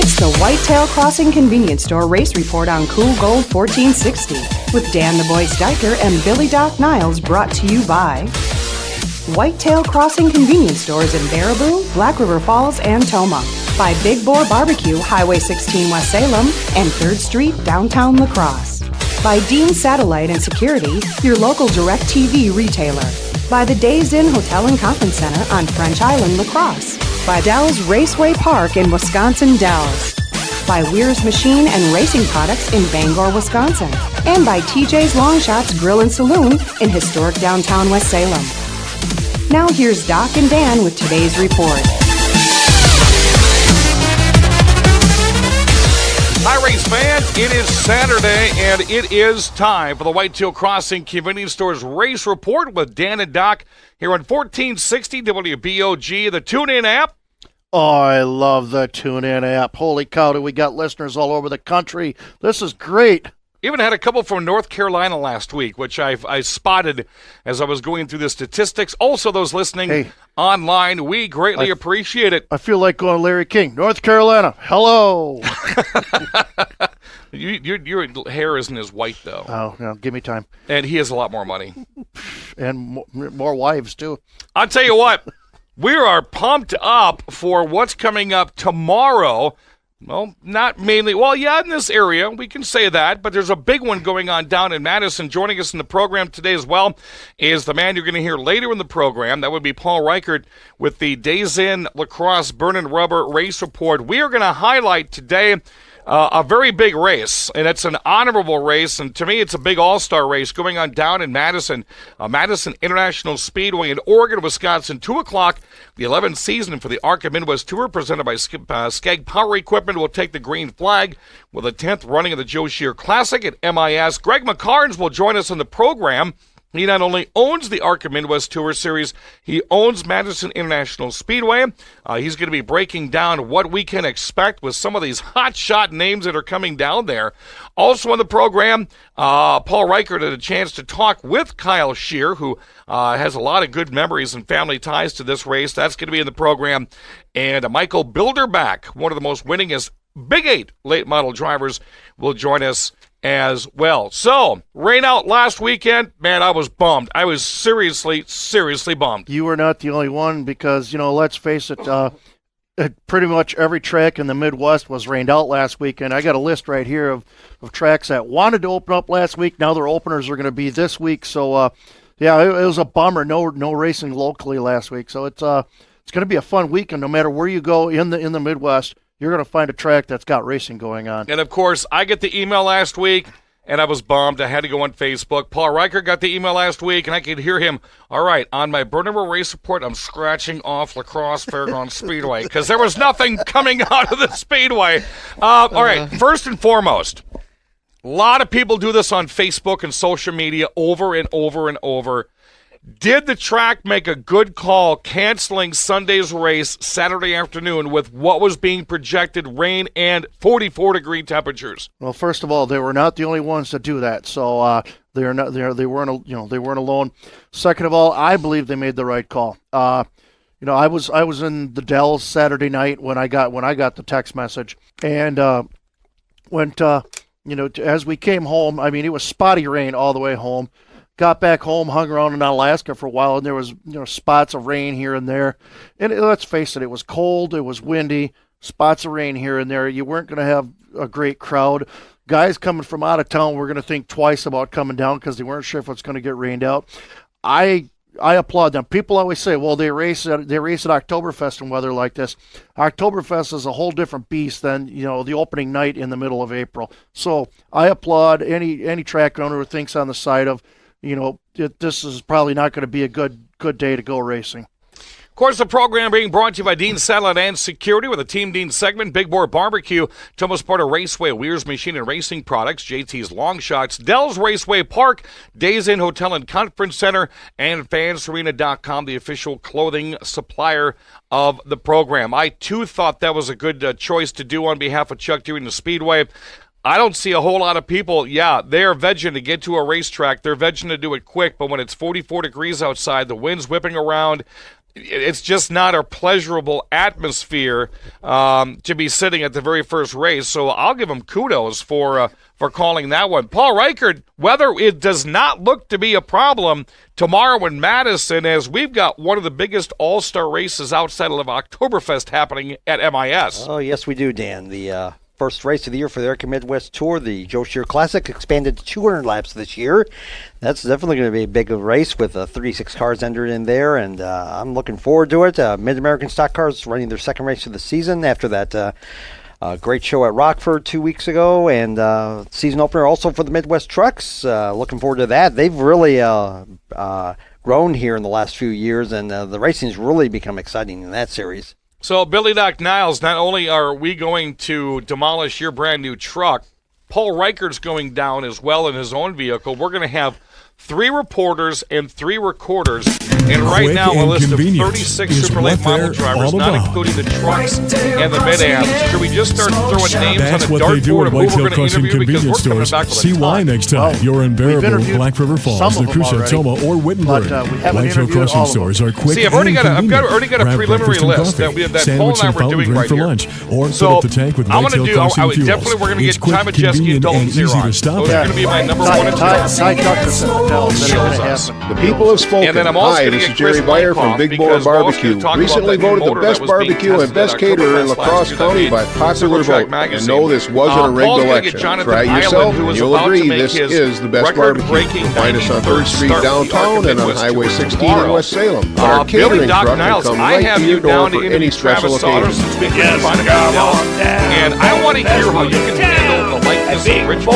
It's the Whitetail Crossing Convenience Store Race Report on Cool Gold 1460 with Dan the Boy Steiker and Billy Doc Niles, brought to you by Whitetail Crossing Convenience Stores in Baraboo, Black River Falls, and Toma. By Big Boar Barbecue, Highway 16 West Salem, and 3rd Street, downtown La Crosse. By Dean Satellite and Security, your local DirecTV retailer. By the Days Inn Hotel and Conference Center on French Island, La Crosse. By Dell's Raceway Park in Wisconsin Dells. By Weir's Machine and Racing Products in Bangor, Wisconsin. And by TJ's Long Shots Grill and Saloon in historic downtown West Salem. Now here's Doc and Dan with today's report. Hi, race fans. It is Saturday, and it is time for the Whitetail Crossing Convenience Stores Race Report with Dan and Doc here on 1460 WBOG, the TuneIn app. Oh, I love the TuneIn app. Holy cow, do we got listeners all over the country. This is great. Even had a couple from North Carolina last week, which I spotted as I was going through the statistics. Also, those listening online, we greatly appreciate it. I feel like going Larry King. North Carolina, hello. Your hair isn't as white, though. Oh, no, give me time. And he has a lot more money. And more wives, too. I'll tell you what, we are pumped up for what's coming up tomorrow. Well, not mainly. Well, yeah, in this area, we can say that, but there's a big one going on down in Madison. Joining us in the program today as well is the man you're going to hear later in the program. That would be Paul Reichert with the Days Inn La Crosse Burn and Rubber Race Report. We are going to highlight today a very big race, and it's an honorable race, and to me it's a big all-star race going on down in Madison, Madison International Speedway in Oregon, Wisconsin, 2 o'clock. The 11th season for the ARCA Midwest Tour, presented by Skag Power Equipment, will take the green flag with the 10th running of the Joe Shear Classic at MIS. Greg McCarnes will join us on the program. He not only owns the ARCA Midwest Tour Series, he owns Madison International Speedway. He's going to be breaking down what we can expect with some of these hot-shot names that are coming down there. Also on the program, Paul Reichert had a chance to talk with Kyle Shear, who has a lot of good memories and family ties to this race. That's going to be in the program. And Michael Bilderback, one of the most winningest Big 8 late model drivers, will join us as well. So, rain out last weekend. Man, I was bummed. I was seriously bummed. You were not the only one because, let's face it, pretty much every track in the Midwest was rained out last weekend. I got a list right here of tracks that wanted to open up last week. Now their openers are going to be this week. So, yeah, it was a bummer. No racing locally last week. So it's going to be a fun weekend no matter where you go in the Midwest. You're going to find a track that's got racing going on. And, of course, I get the email last week, and I was bummed. I had to go on Facebook. Paul Reichert got the email last week, and I could hear him, all right, on my Burnable Race Report, I'm scratching off La Crosse Fairgrounds Speedway because there was nothing coming out of the Speedway. All right, first and foremost, a lot of people do this on Facebook and social media over and over and over. Did the track make a good call canceling Sunday's race Saturday afternoon with what was being projected rain and 44-degree temperatures? Well, first of all, they were not the only ones to do that, so they weren't alone. Second of all, I believe they made the right call. I was in the Dells Saturday night when I got the text message, and as we came home, I mean, it was spotty rain all the way home. Got back home, hung around in Alaska for a while, and there was spots of rain here and there. And let's face it, it was cold, it was windy, spots of rain here and there. You weren't going to have a great crowd. Guys coming from out of town were going to think twice about coming down because they weren't sure if it's going to get rained out. I applaud them. People always say, well, they race at Oktoberfest in weather like this. Oktoberfest is a whole different beast than the opening night in the middle of April. So I applaud any track owner who thinks on the side of, this is probably not going to be a good day to go racing. Of course, the program being brought to you by Dean Satellite and Security with a Team Dean segment, Big Boar Barbecue, Thomas Porter Raceway, Weir's Machine and Racing Products, JT's Long Shots, Dell's Raceway Park, Days Inn Hotel and Conference Center, and Fansarena.com, the official clothing supplier of the program. I, too, thought that was a good choice to do on behalf of Chuck Deere and the Speedway. I don't see a whole lot of people, they're vegging to get to a racetrack. They're vegging to do it quick, but when it's 44 degrees outside, the wind's whipping around, it's just not a pleasurable atmosphere to be sitting at the very first race. So I'll give him kudos for calling that one. Paul Reichert, weather, it does not look to be a problem tomorrow in Madison, as we've got one of the biggest all-star races outside of Oktoberfest happening at MIS. Oh, yes, we do, Dan. The first race of the year for the American Midwest Tour, the Joe Shear Classic, expanded to 200 laps this year. That's definitely going to be a big race with 36 cars entered in there, and I'm looking forward to it. Mid-American Stock Cars running their second race of the season after that great show at Rockford 2 weeks ago, and season opener also for the Midwest Trucks. Looking forward to that. They've really grown here in the last few years, and the racing's really become exciting in that series. So, Billy Doc Niles, not only are we going to demolish your brand new truck, Paul Reichert's going down as well in his own vehicle. We're going to have 3 reporters and 3 recorders, and right now a list of 36 Super Late model drivers, not including the trucks and the mid-ams. Should we just start throwing names on the dartboard of who we're going to interview, because we're coming back with a See why next time you're invariable Black River Falls, the Cruciatoma, or Wittenberg. Whitetail Crossing stores are quick. See, I've already got a preliminary list that Paul and I were doing right here. So I'm going to do. Definitely, we're going to get Ty Majeski and Dalton Zero. Those are going to be my number 1 and 2. The people have spoken. Hi, this is Jerry Beyer from Big Boar Barbecue. Recently voted the best barbecue and best caterer in La Crosse County by popular vote. And no, this wasn't a rigged election. Try it yourself, and you'll agree this is the best barbecue. Find us on 3rd Street downtown and on Highway 16 in West Salem. Our catering truck will come right to your door for any special occasion. And I want to hear how you can handle the likeness of Rich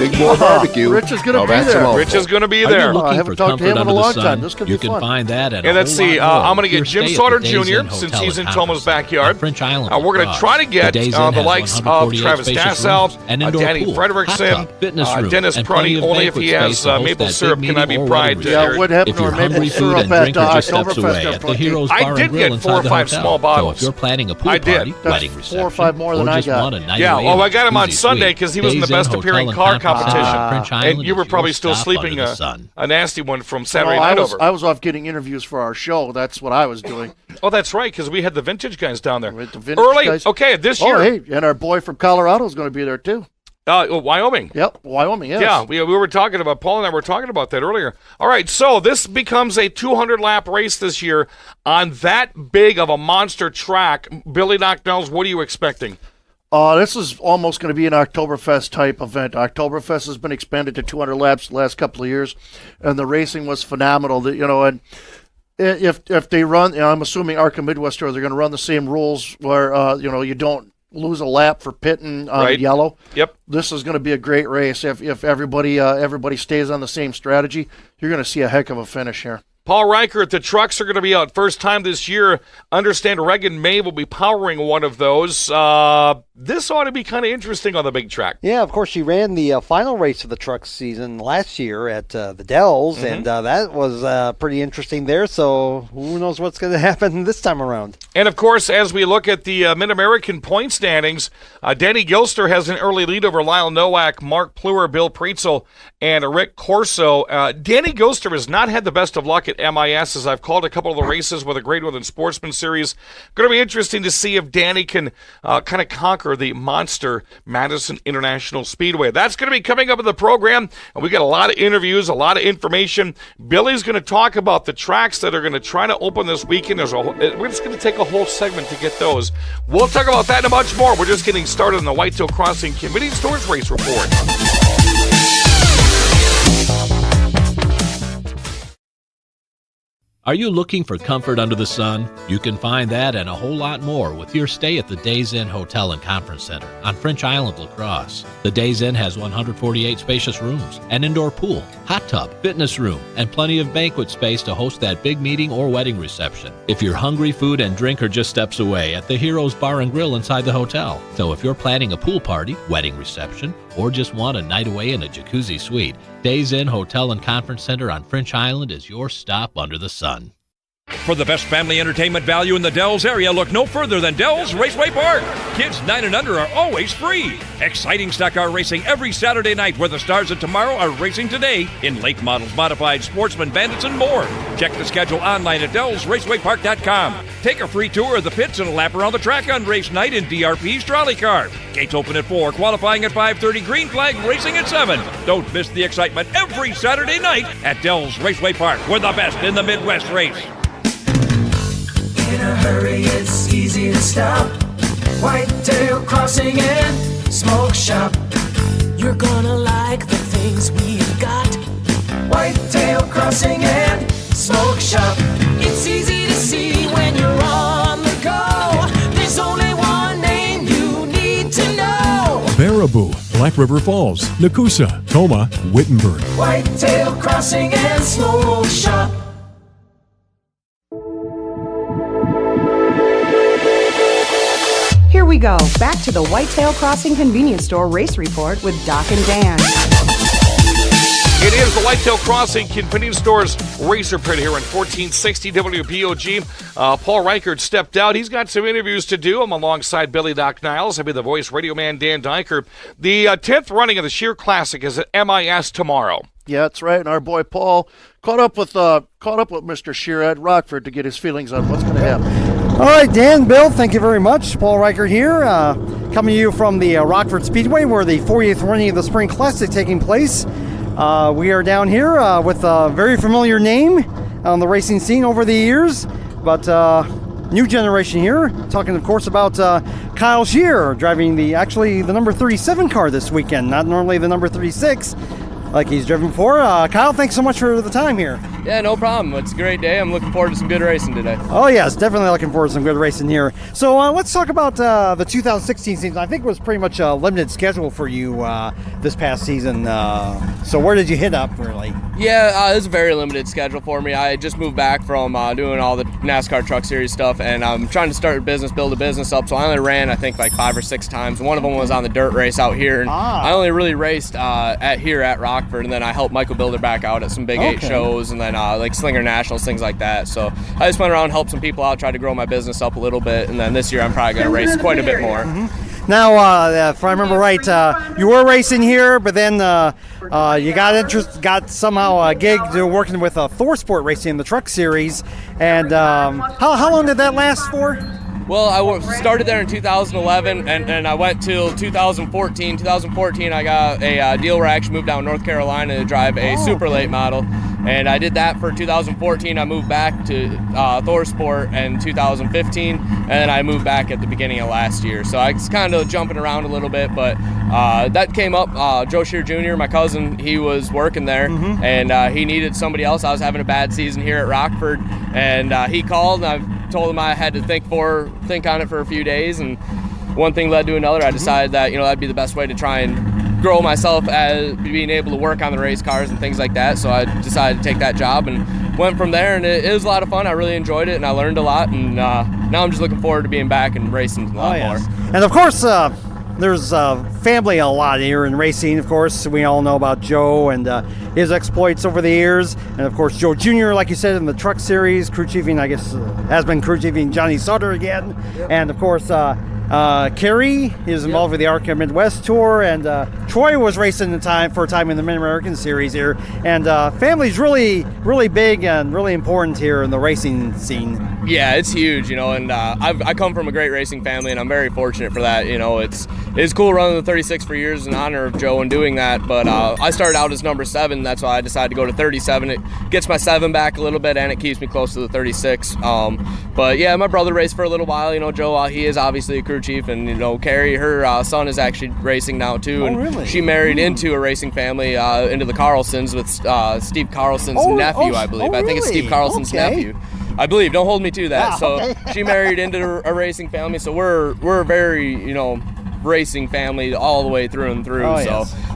Big Boar Barbecue. Rich is going to be there. Rich is going to be Are there. you looking I haven't for talked to him comfort in a under the long sun? time. This could be You can fun. find that at And let's see, I'm going to get Jim Sauter Jr. since he's in Toma's backyard. French Island. We're going to try to get the likes of Travis Dassel, Danny Frederickson, Dennis Prunty, only if he has maple syrup can I be pried. Yeah, what happened to our maple syrup at Oktoberfest? I did get 4 or 5 small bottles. So if you're planning a pool I did. party, wedding reception, 4 or 5 more than I got. Yeah, well, I got him on Sunday because he was in the best appearing car competition. And you were probably still sleeping a nasty one from Saturday night over. I was off getting interviews for our show. That's what I was doing. Oh, that's right, because we had the vintage guys down there. The Early, guys. okay, this year. Oh, hey, and our boy from Colorado is going to be there too. Wyoming. Yep, Wyoming, yes. Yeah, we were talking about, Paul and I were talking about that earlier. All right, so this becomes a 200-lap race this year on that big of a monster track. Billy Knocknells, what are you expecting? This is almost going to be an Oktoberfest type event. Oktoberfest has been expanded to 200 laps the last couple of years, and the racing was phenomenal. And if they run, I'm assuming Arca Midwest Tour, they're going to run the same rules where you don't lose a lap for pitting on yellow. Yep. This is going to be a great race. If everybody stays on the same strategy, you're going to see a heck of a finish here. Paul Reichert, the trucks are going to be out first time this year. Understand Regan May will be powering one of those. This ought to be kind of interesting on the big track. Yeah, of course, she ran the final race of the truck season last year at the Dells, and that was pretty interesting there, so who knows what's going to happen this time around. And, of course, as we look at the Mid-American point standings, Danny Gilster has an early lead over Lyle Nowak, Mark Pluer, Bill Preetzel, and Rick Corso. Danny Gilster has not had the best of luck at MIS, as I've called a couple of the races with a Great Northern Sportsman Series. Going to be interesting to see if Danny can kind of conquer the monster Madison International Speedway. That's going to be coming up in the program, and we got a lot of interviews, a lot of information. Billy's going to talk about the tracks that are going to try to open this weekend. We're just going to take a whole segment to get those. We'll talk about that and much more. We're just getting started on the Whitetail Crossing Convenience Stores Race Report. Are you looking for comfort under the sun? You can find that and a whole lot more with your stay at the Days Inn Hotel and Conference Center on French Island, La Crosse. The Days Inn has 148 spacious rooms, an indoor pool, hot tub, fitness room, and plenty of banquet space to host that big meeting or wedding reception. If you're hungry, food and drink are just steps away at the Heroes Bar and Grill inside the hotel. So if you're planning a pool party, wedding reception, or just want a night away in a jacuzzi suite, Days Inn Hotel and Conference Center on French Island is your stop under the sun. For the best family entertainment value in the Dells area, look no further than Dells Raceway Park. Kids 9 and under are always free. Exciting stock car racing every Saturday night where the stars of tomorrow are racing today in late models, modified, sportsman, bandits, and more. Check the schedule online at DellsRacewayPark.com. Take a free tour of the pits and a lap around the track on race night in DRP's trolley car. Gates open at 4, qualifying at 5:30, green flag racing at 7. Don't miss the excitement every Saturday night at Dells Raceway Park, where the best in the Midwest race. In a hurry, it's easy to stop. Whitetail Crossing and Smoke Shop. You're gonna like the things we've got. Whitetail Crossing and Smoke Shop. It's easy to see when you're on the go. There's only one name you need to know. Baraboo, Black River Falls, Nakusa, Toma, Wittenberg. Whitetail Crossing and Smoke Shop. Here we go, back to the Whitetail Crossing Convenience Store Race Report with Doc and Dan. It is the Whitetail Crossing Convenience Store's Race Report here on 1460 WPOG. Paul Reichert stepped out. He's got some interviews to do. I'm alongside Billy Doc Niles. I'll be the voice radio man, Dan Diker. The 10th running of the Sheer Classic is at MIS tomorrow. Yeah, that's right. And our boy Paul caught up with Mr. Shear at Rockford to get his feelings on what's going to happen. All right, Dan, Bill, thank you very much. Paul Reichert here, coming to you from the Rockford Speedway, where the 40th running of the Spring Classic is taking place. We are down here with a very familiar name on the racing scene over the years, but new generation here. Talking, of course, about Kyle Shear driving the number 37 car this weekend, not normally the number 36 like he's driven before. Kyle, thanks so much for the time here. Yeah, no problem. It's a great day. I'm looking forward to some good racing today. Oh, yes, definitely looking forward to some good racing here. So let's talk about the 2016 season. I think it was pretty much a limited schedule for you this past season. So where did you hit up, really? Yeah, it was a very limited schedule for me. I just moved back from doing all the NASCAR Truck Series stuff, and I'm trying to start a business, build a business up. So I only ran, I think, like 5 or 6 times. One of them was on the dirt race out here, and I only really raced here at Rockford, and then I helped Michael Builder back out at some Big 8 shows, and then like Slinger Nationals, things like that. So I just went around, helped some people out, tried to grow my business up a little bit, and then this year I'm probably going to race quite a bit more. Mm-hmm. Now, if I remember right, you were racing here, but then you got somehow a gig working with Thor Sport Racing in the Truck Series. And how long did that last for? Well, I started there in 2011, and I went till 2014. 2014, I got a deal where I actually moved down to North Carolina to drive a super late model. And I did that for 2014. I moved back to Thor Sport in 2015, and then I moved back at the beginning of last year. So I was kind of jumping around a little bit, but that came up. Joe Shear Jr., my cousin, he was working there, and he needed somebody else. I was having a bad season here at Rockford, and he called, and I told him I had to think on it for a few days, and one thing led to another. I decided that that'd be the best way to try and grow myself as being able to work on the race cars and things like that. So I decided to take that job and went from there, and it was a lot of fun. I really enjoyed it, and I learned a lot, and now I'm just looking forward to being back and racing a lot more. And of course, there's family a lot here in racing. Of course, we all know about Joe and his exploits over the years, and of course Joe Jr., like you said, in the Truck Series, crew chiefing, I guess, has been crew chiefing Johnny Sutter again, and of course Kerry is involved with the ARCA Midwest Tour, and Troy was racing for a time in the Mid-American Series here, and family's really, really big and really important here in the racing scene. Yeah, it's huge, and I come from a great racing family, and I'm very fortunate for that. It's cool running the 36 for years in honor of Joe and doing that, but I started out as number 7. That's why I decided to go to 37. It gets my 7 back a little bit, and it keeps me close to the 36. But yeah, my brother raced for a little while. Joe, he is obviously a crew chief, and Carrie, her son is actually racing now too, and really? She married into a racing family, into the Carlsons with Steve Carlson's nephew, I believe. Really? I think it's Steve Carlson's nephew. I believe. Don't hold me to that. So she married into a racing family. So we're very, racing family all the way through and through.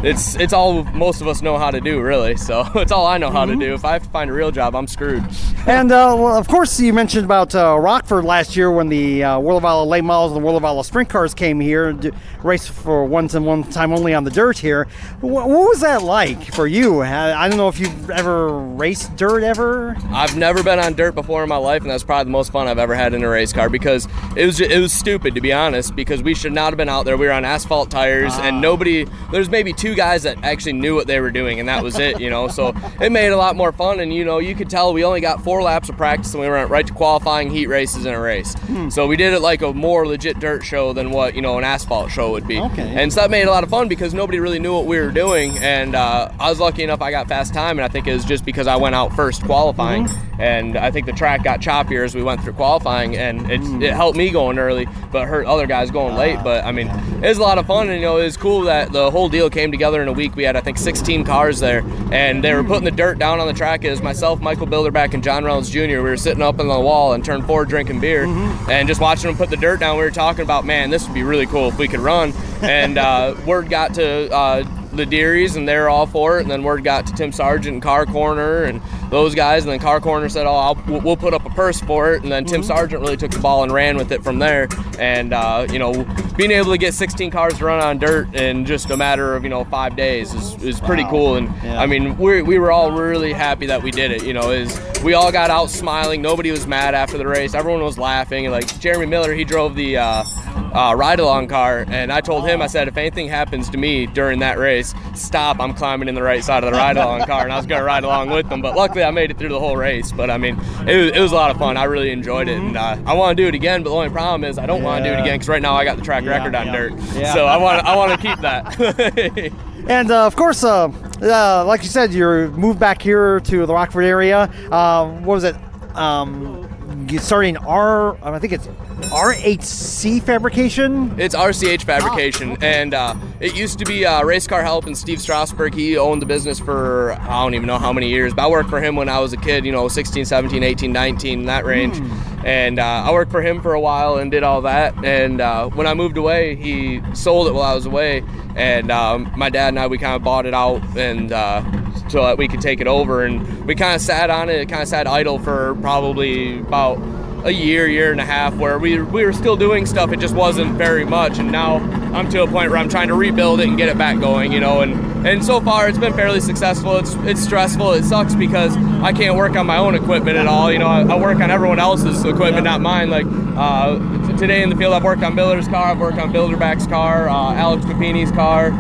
It's all most of us know how to do, really. So it's all I know how to do. If I have to find a real job, I'm screwed. And well, of course, you mentioned about Rockford last year when the World of Valor late models and the World of Valor sprint cars came here to race for one time only on the dirt here. What was that like for you? I don't know if you've ever raced dirt ever. I've never been on dirt before in my life, and that's probably the most fun I've ever had in a race car, because it was stupid, to be honest, because we should not have been out there. We were on asphalt tires, and there's maybe 2 guys that actually knew what they were doing, and that was it, so it made it a lot more fun. And you could tell we only got 4 laps of practice, and we went right to qualifying, heat races, and a race. So we did it like a more legit dirt show than what an asphalt show would be. And so that made it a lot of fun because nobody really knew what we were doing, and I was lucky enough I got fast time, and I think it was just because I went out first qualifying, and I think the track got choppier as we went through qualifying, and it helped me going early but hurt other guys going late. But I mean, it was a lot of fun, and it was cool that the whole deal came together in a week. We had, I think, 16 cars there, and they were putting the dirt down on the track. It was myself, Michael Bilderback, and John Reynolds Jr. We were sitting up on the wall in turn 4 drinking beer and just watching them put the dirt down. We were talking about, man, this would be really cool if we could run. And word got to the Dearies, and they're all for it. And then word got to Tim Sargent and Car Corner and those guys. And then Car Corner said, we'll put up a purse for it. And then Tim Sargent really took the ball and ran with it from there. And, being able to get 16 cars to run on dirt in just a matter of, 5 days is pretty cool. And, I mean, we were all really happy that we did it. We all got out smiling. Nobody was mad after the race. Everyone was laughing. And, like, Jeremy Miller, he drove the ride-along car, and I told him, I said, if anything happens to me during that race, stop, I'm climbing in the right side of the ride-along car, and I was going to ride along with them. But luckily I made it through the whole race. But I mean, it was a lot of fun. I really enjoyed it, and I want to do it again, but the only problem is I don't want to do it again because right now I got the track record on dirt. So I want to keep that. And of course, like you said, you moved back here to the Rockford area. What was it? Starting I think it's RHC Fabrication? It's RCH Fabrication, and it used to be Race Car Help, and Steve Strasberg, he owned the business for I don't even know how many years, but I worked for him when I was a kid, 16, 17, 18, 19, in that range. And I worked for him for a while and did all that, and when I moved away, he sold it while I was away, and my dad and I, we kind of bought it out, and so that we could take it over, and we kind of sat on it. It kind of sat idle for probably about a year and a half, where we were still doing stuff. It just wasn't very much, and now I'm to a point where I'm trying to rebuild it and get it back going, and so far it's been fairly successful. It's stressful. It sucks because I can't work on my own equipment at all. I work on everyone else's equipment, not mine. Like today in the field, I've worked on Bilder's car, I've worked on Bilderback's car, Alex Papini's car,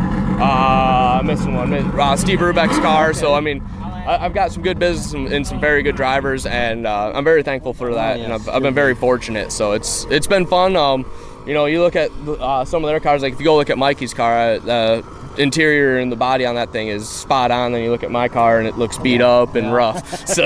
I'm missing one, Steve Rubeck's car. So I mean, I've got some good business and some very good drivers, and I'm very thankful for that. And I've been very fortunate. So it's been fun. You look at some of their cars. Like if you go look at Mikey's car, the interior and the body on that thing is spot on. Then you look at my car and it looks beat up and rough. So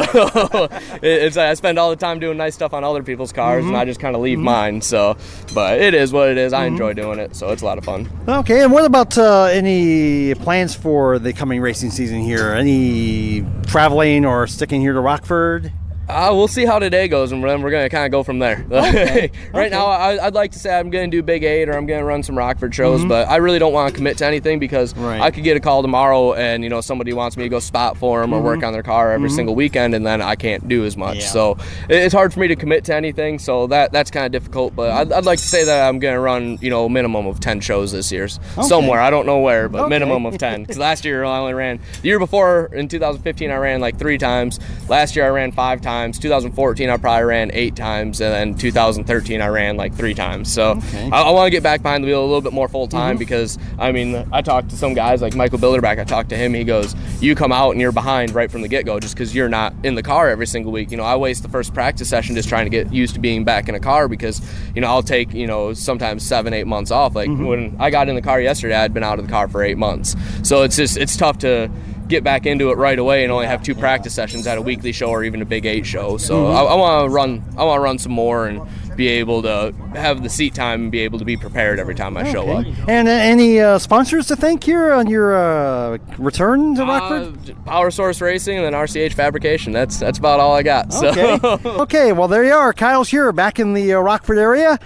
I spend all the time doing nice stuff on other people's cars, and I just kind of leave mine. So, but it is what it is. I enjoy doing it, so it's a lot of fun. Okay, and what about any plans for the coming racing season here? Any traveling or sticking here to Rockford? We'll see how today goes, and then we're going to kind of go from there. Okay. Right now, I'd like to say I'm going to do Big 8 or I'm going to run some Rockford shows, but I really don't want to commit to anything because I could get a call tomorrow and, somebody wants me to go spot for them or work on their car every single weekend, and then I can't do as much. So it's hard for me to commit to anything, so that's kind of difficult. But I'd like to say that I'm going to run, a minimum of 10 shows this year. Somewhere. I don't know where, but minimum of 10. Because last year I only ran, the year before in 2015 I ran like 3 times. Last year I ran 5 times. 2014 I probably ran 8 times, and then 2013 I ran like 3 times. So I want to get back behind the wheel a little bit more full time because I mean, I talked to some guys like Michael Bilderback. I talked to him. He goes, you come out and you're behind right from the get-go just because you're not in the car every single week. I waste the first practice session just trying to get used to being back in a car because I'll take sometimes 7-8 months off. Like when I got in the car yesterday, I'd been out of the car for 8 months. So it's tough to get back into it right away and only have 2 practice sessions at a weekly show or even a Big 8 show. So I want to run some more and be able to have the seat time and be able to be prepared every time I show up. And any sponsors to thank here on your return to Rockford? Power Source Racing and then RCH Fabrication. That's about all I got. Okay. So. Okay, well, there you are. Kyle Shearer back in the Rockford area.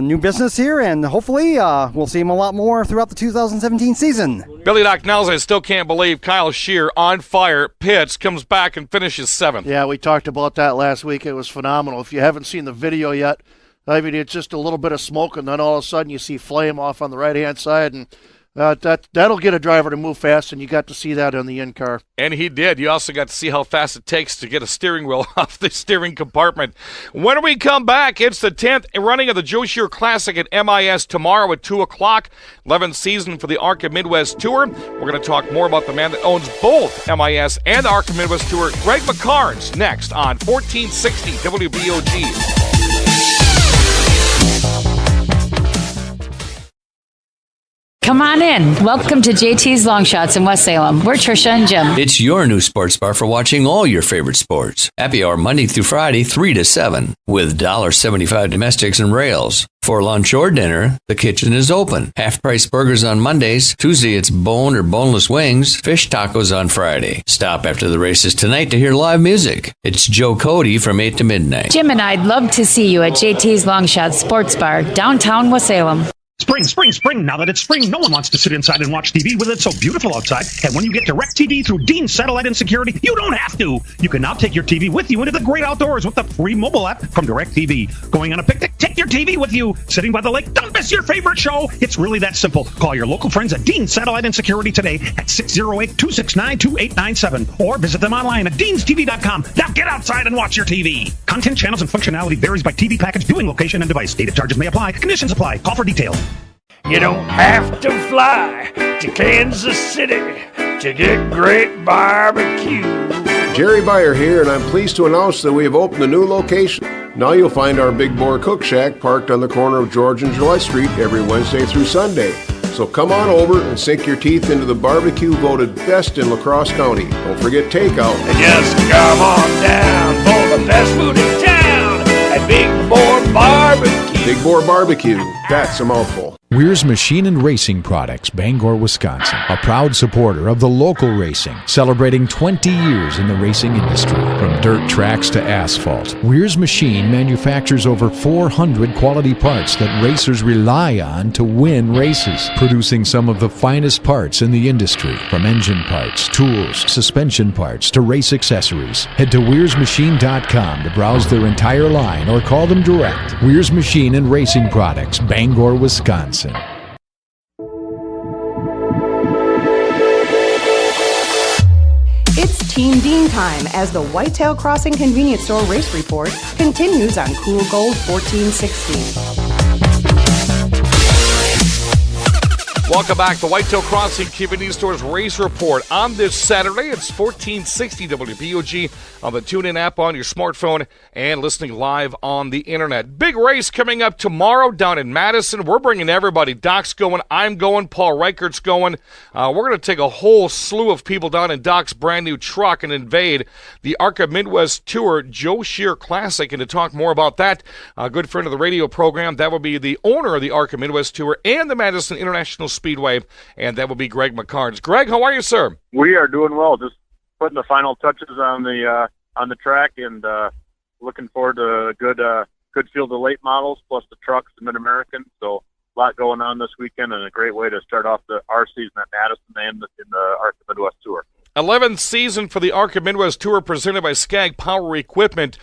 New business here, and hopefully we'll see him a lot more throughout the 2017 season. Billy Doc Niles, I still can't believe Kyle Shearer on fire, pits, comes back and finishes 7th. Yeah, we talked about that last week. It was phenomenal. If you haven't seen the video yet, I mean, it's just a little bit of smoke, and then all of a sudden you see flame off on the right-hand side, and that'll get a driver to move fast, and you got to see that on the in-car. And he did. You also got to see how fast it takes to get a steering wheel off the steering compartment. When we come back, it's the 10th running of the Joe Shear Classic at MIS tomorrow at 2 o'clock. 11th season for the ARCA Midwest Tour. We're going to talk more about the man that owns both MIS and the ARCA Midwest Tour, Greg McCarnes, next on 1460 WBOG. Come on in. Welcome to JT's Long Shots in West Salem. We're Trisha and Jim. It's your new sports bar for watching all your favorite sports. Happy hour Monday through Friday, 3 to 7, with $1.75 domestics and rails. For lunch or dinner, the kitchen is open. Half-price burgers on Mondays. Tuesday, it's bone or boneless wings. Fish tacos on Friday. Stop after the races tonight to hear live music. It's Joe Cody from 8 to midnight. Jim and I'd love to see you at JT's Long Shots Sports Bar, downtown West Salem. Spring, spring, spring. Now that it's spring, no one wants to sit inside and watch TV with it so beautiful outside. And when you get DirecTV through Dean's Satellite and Security, you don't have to. You can now take your TV with you into the great outdoors with the free mobile app from DirecTV. Going on a picnic? Take your TV with you. Sitting by the lake? Don't miss your favorite show. It's really that simple. Call your local friends at Dean's Satellite and Security today at 608-269-2897 or visit them online at deanstv.com. Now get outside and watch your TV. Content, channels, and functionality varies by TV package, viewing location, and device. Data charges may apply. Conditions apply. Call for details. You don't have to fly to Kansas City to get great barbecue. Jerry Beyer here, and I'm pleased to announce that we have opened a new location. Now you'll find our Big Boar Cook Shack parked on the corner of George and Gillette Street every Wednesday through Sunday. So come on over and sink your teeth into the barbecue voted best in La Crosse County. Don't forget takeout. And just come on down for the best food in town at Big Boar Barbecue. Big Boar Barbecue, that's a mouthful. Weir's Machine and Racing Products, Bangor, Wisconsin. A proud supporter of the local racing, celebrating 20 years in the racing industry. From dirt tracks to asphalt, Weir's Machine manufactures over 400 quality parts that racers rely on to win races, producing some of the finest parts in the industry. From engine parts, tools, suspension parts, to race accessories. Head to Weir'sMachine.com to browse their entire line or call them direct. Weir's Machine and Racing Products, Bangor, Wisconsin. It's Team Dean time as the Whitetail Crossing Convenience Store Race Report continues on Cool Gold 1460. Welcome back to Whitetail Crossing Convenience Store's Race Report. On this Saturday, it's 1460 WBOG on the TuneIn app on your smartphone and listening live on the internet. Big race coming up tomorrow down in Madison. We're bringing everybody. Doc's going, I'm going, Paul Reichert's going. We're going to take a whole slew of people down in Doc's brand new truck and invade the ARCA Midwest Tour Joe Shear Classic. And to talk more about that, a good friend of the radio program, that will be the owner of the ARCA Midwest Tour and the Madison International Speedway, and that will be Greg McCarnes. Greg, how are you, sir? We are doing well. Just putting the final touches on the track, and looking forward to a good field of late models plus the trucks, the Mid-American. So a lot going on this weekend, and a great way to start off our season at Madison and in the ARCA Midwest Tour. 11th season for the ARCA Midwest Tour presented by Skag Power Equipment,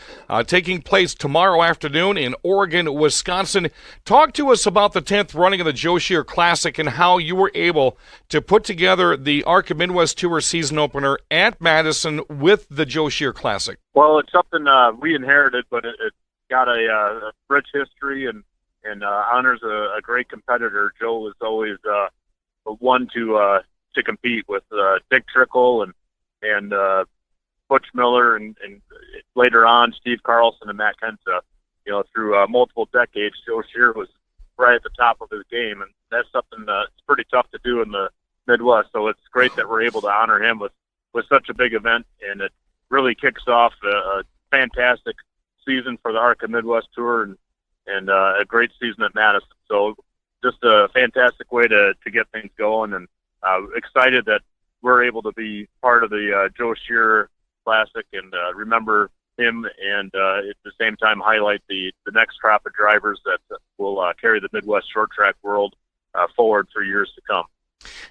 taking place tomorrow afternoon in Oregon, Wisconsin. Talk to us about the 10th running of the Joe Shear Classic and how you were able to put together the ARCA Midwest Tour season opener at Madison with the Joe Shear Classic. Well, it's something we inherited, but it's got a rich history and honors a great competitor. Joe was always the one to compete with Dick Trickle and Butch Miller and later on Steve Carlson and Matt Kensa. You know, through multiple decades, Joe Shear was right at the top of his game, and that's something that's pretty tough to do in the Midwest. So it's great that we're able to honor him with such a big event, and it really kicks off a fantastic season for the ARCA Midwest Tour, and a great season at Madison. So just a fantastic way to get things going, and excited that we're able to be part of the Joe Shearer Classic and remember him, and at the same time highlight the next crop of drivers that will carry the Midwest short track world forward for years to come.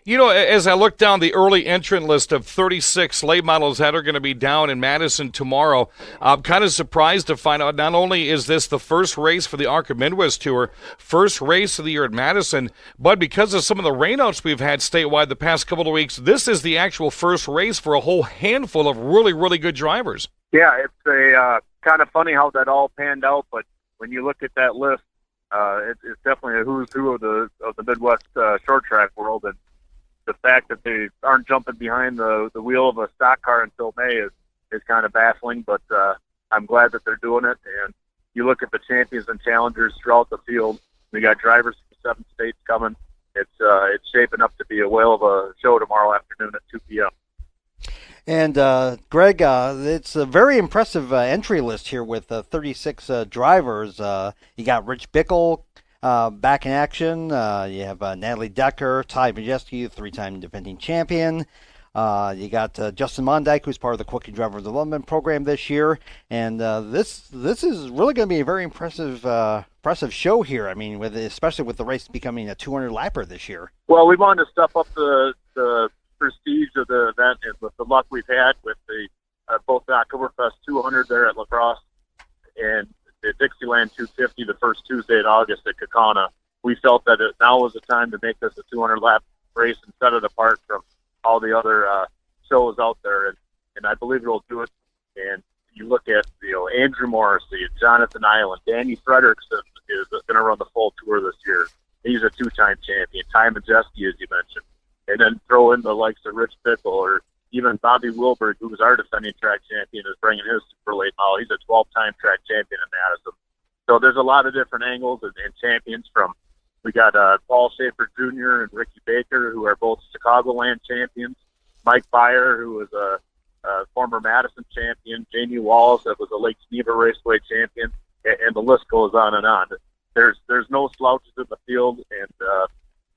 You know, as I look down the early entrant list of 36 late models that are going to be down in Madison tomorrow, I'm kind of surprised to find out not only is this the first race for the ARCA Midwest Tour, first race of the year at Madison, but because of some of the rainouts we've had statewide the past couple of weeks, this is the actual first race for a whole handful of really, really good drivers. Yeah, it's a kind of funny how that all panned out, but when you look at that list, it's definitely a who's who of the Midwest short track world, and the fact that they aren't jumping behind the wheel of a stock car until May is kind of baffling. But I'm glad that they're doing it. And you look at the champions and challengers throughout the field. We got drivers from 7 states coming. It's shaping up to be a whale of a show tomorrow afternoon at 2 p.m. And Greg, it's a very impressive entry list here with 36 drivers. You got Rich Bickle back in action. You have Natalie Decker, Ty Majeski, 3-time defending champion. You got Justin Mondyke, who's part of the Quickie Driver Development Program this year. And this is really going to be a very impressive show here. I mean, especially with the race becoming a 200-lapper this year. Well, we wanted to step up the prestige of the event, and with the luck we've had with the both the Oktoberfest 200 there at La Crosse and the Dixieland 250 the first Tuesday in August at Kaukauna, we felt that now was the time to make this a 200-lap race and set it apart from all the other shows out there, and I believe it'll do it. And you look at Andrew Morrissey, Jonathan Island, Danny Frederickson is going to run the full tour this year. He's a 2-time champion. Ty Majeski, as you mentioned. And then throw in the likes of Rich Bickle or even Bobby Wilberg, who was our defending track champion, is bringing his super late model. He's a 12-time track champion in Madison. So there's a lot of different angles and champions from. We got Paul Schaefer Jr. and Ricky Baker, who are both Chicagoland champions. Mike Byer, who was a former Madison champion. Jamie Walls, that was a Lake Geneva Raceway champion. And the list goes on and on. There's no slouches in the field, and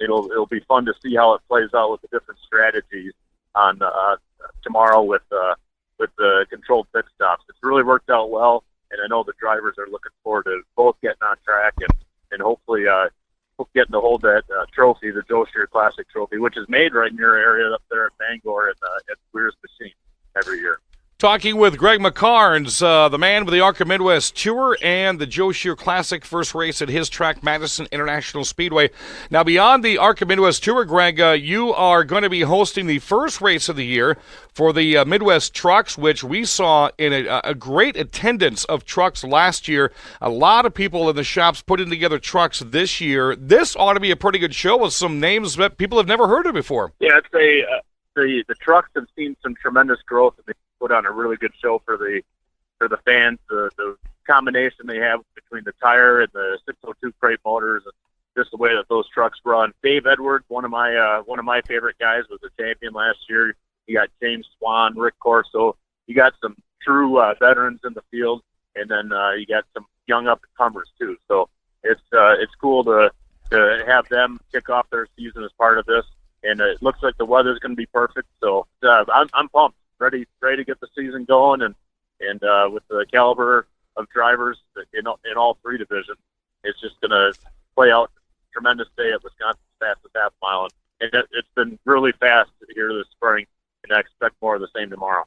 it'll be fun to see how it plays out with the different strategies on tomorrow with the controlled pit stops. It's really worked out well, and I know the drivers are looking forward to both getting on track and hopefully getting to hold that trophy, the Joe Shearer Classic trophy, which is made right in your area up there at Bangor at Weir's Machine every year. Talking with Greg McCarnes, the man with the ARCA Midwest Tour and the Joe Shearer Classic, first race at his track, Madison International Speedway. Now, beyond the ARCA Midwest Tour, Greg, you are going to be hosting the first race of the year for the Midwest Trucks, which we saw in a great attendance of trucks last year. A lot of people in the shops putting together trucks this year. This ought to be a pretty good show with some names that people have never heard of before. Yeah, it's the trucks have seen some tremendous growth, and they put on a really good show for the fans. The combination they have between the tire and the 602 crate motors, and just the way that those trucks run. Dave Edwards, one of my favorite guys, was a champion last year. You got James Swan, Rick Corso. You got some true veterans in the field, and then you got some young up-and-comers too. So it's cool to have them kick off their season as part of this. And it looks like the weather's going to be perfect. So I'm pumped, ready to get the season going, and with the caliber of drivers in all 3 divisions, it's just going to play out. Tremendous day at Wisconsin's fastest half mile, and it's been really fast here this spring, and I expect more of the same tomorrow.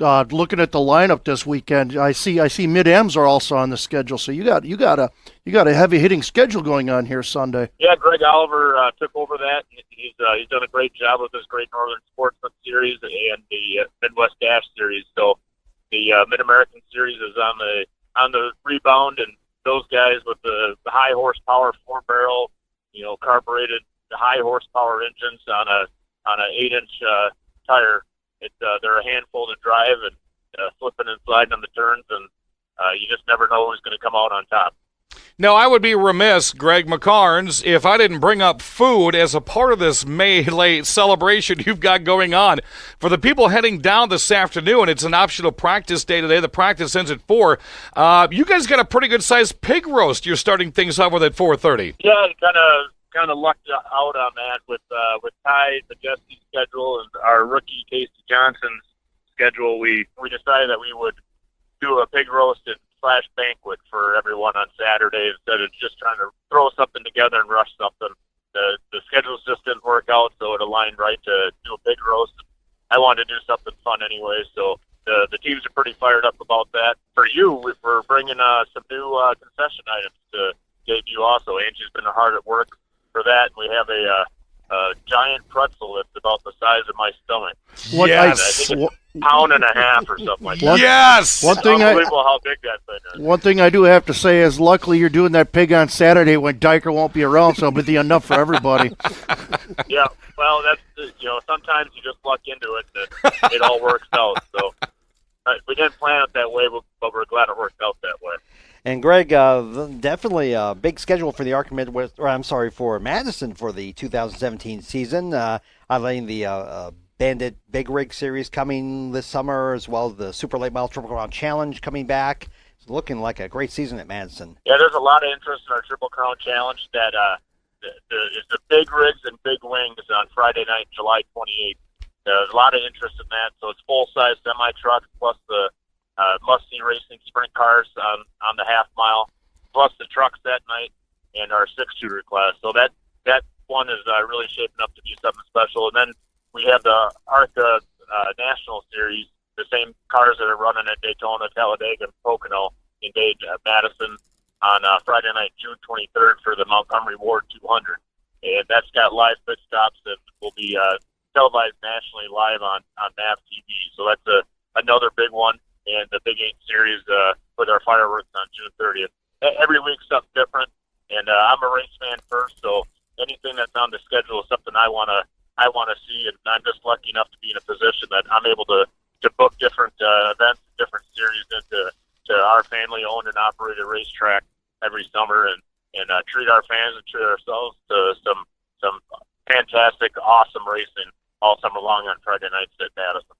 Looking at the lineup this weekend, I see mid-Ms are also on the schedule. So you got a heavy hitting schedule going on here Sunday. Yeah, Greg Oliver took over that. He's done a great job with this Great Northern Sportsman Series and the Midwest Dash Series. So the Mid American Series is on the rebound, and those guys with the high horsepower 4-barrel, carbureted, the high horsepower engines on a 8-inch tire. They're a handful to drive, and flipping and sliding on the turns, and you just never know who's going to come out on top. Now, I would be remiss, Greg McCarnes, if I didn't bring up food as a part of this May late celebration you've got going on. For the people heading down this afternoon, it's an optional practice day today. The practice ends at 4. You guys got a pretty good-sized pig roast you're starting things off with at 4:30. Yeah, kind of lucked out on that with Ty Majesty's schedule and our rookie Casey Johnson's schedule. We decided that we would do a pig roast and / banquet for everyone on Saturday instead of just trying to throw something together and rush something. The schedules just didn't work out, so it aligned right to do a pig roast. I wanted to do something fun anyway, so the teams are pretty fired up about that. For you, we're bringing some new concession items to debut also. Angie's been hard at work for that, and we have a giant pretzel that's about the size of my stomach. I think it's a pound and a half or something like that. Yes! Unbelievable how big that thing is. One thing I do have to say is luckily you're doing that pig on Saturday when Diker won't be around, so it'll be enough for everybody. Yeah, well, that's, sometimes you just luck into it and it all works out. So we didn't plan it that way, but we're glad it worked out that way. And Greg, definitely a big schedule for the Arca Midwest, for Madison for the 2017 season. Highlighting the Bandit Big Rig Series coming this summer, as well as the Super Late Model Triple Crown Challenge coming back. It's looking like a great season at Madison. Yeah, there's a lot of interest in our Triple Crown Challenge. That is the Big Rigs and Big Wings on Friday night, July 28th. There's a lot of interest in that, so it's full-size semi-trucks plus the must-see racing sprint cars on the half mile, plus the trucks that night, and our 6-shooter class. So that one is really shaping up to be something special. And then we have the ARCA National Series, the same cars that are running at Daytona, Talladega, and Pocono in Madison on Friday night, June 23rd for the Montgomery Ward 200. And that's got live pit stops and will be televised nationally live on MAV TV. So that's another big one. And the Big 8 Series with our fireworks on June 30th. Every week something different, and I'm a race fan first, so anything that's on the schedule is something I want to see, and I'm just lucky enough to be in a position that I'm able to book different events, different series into our family-owned and operated racetrack every summer, and treat our fans and treat ourselves to some fantastic, awesome racing all summer long on Friday nights at Madison.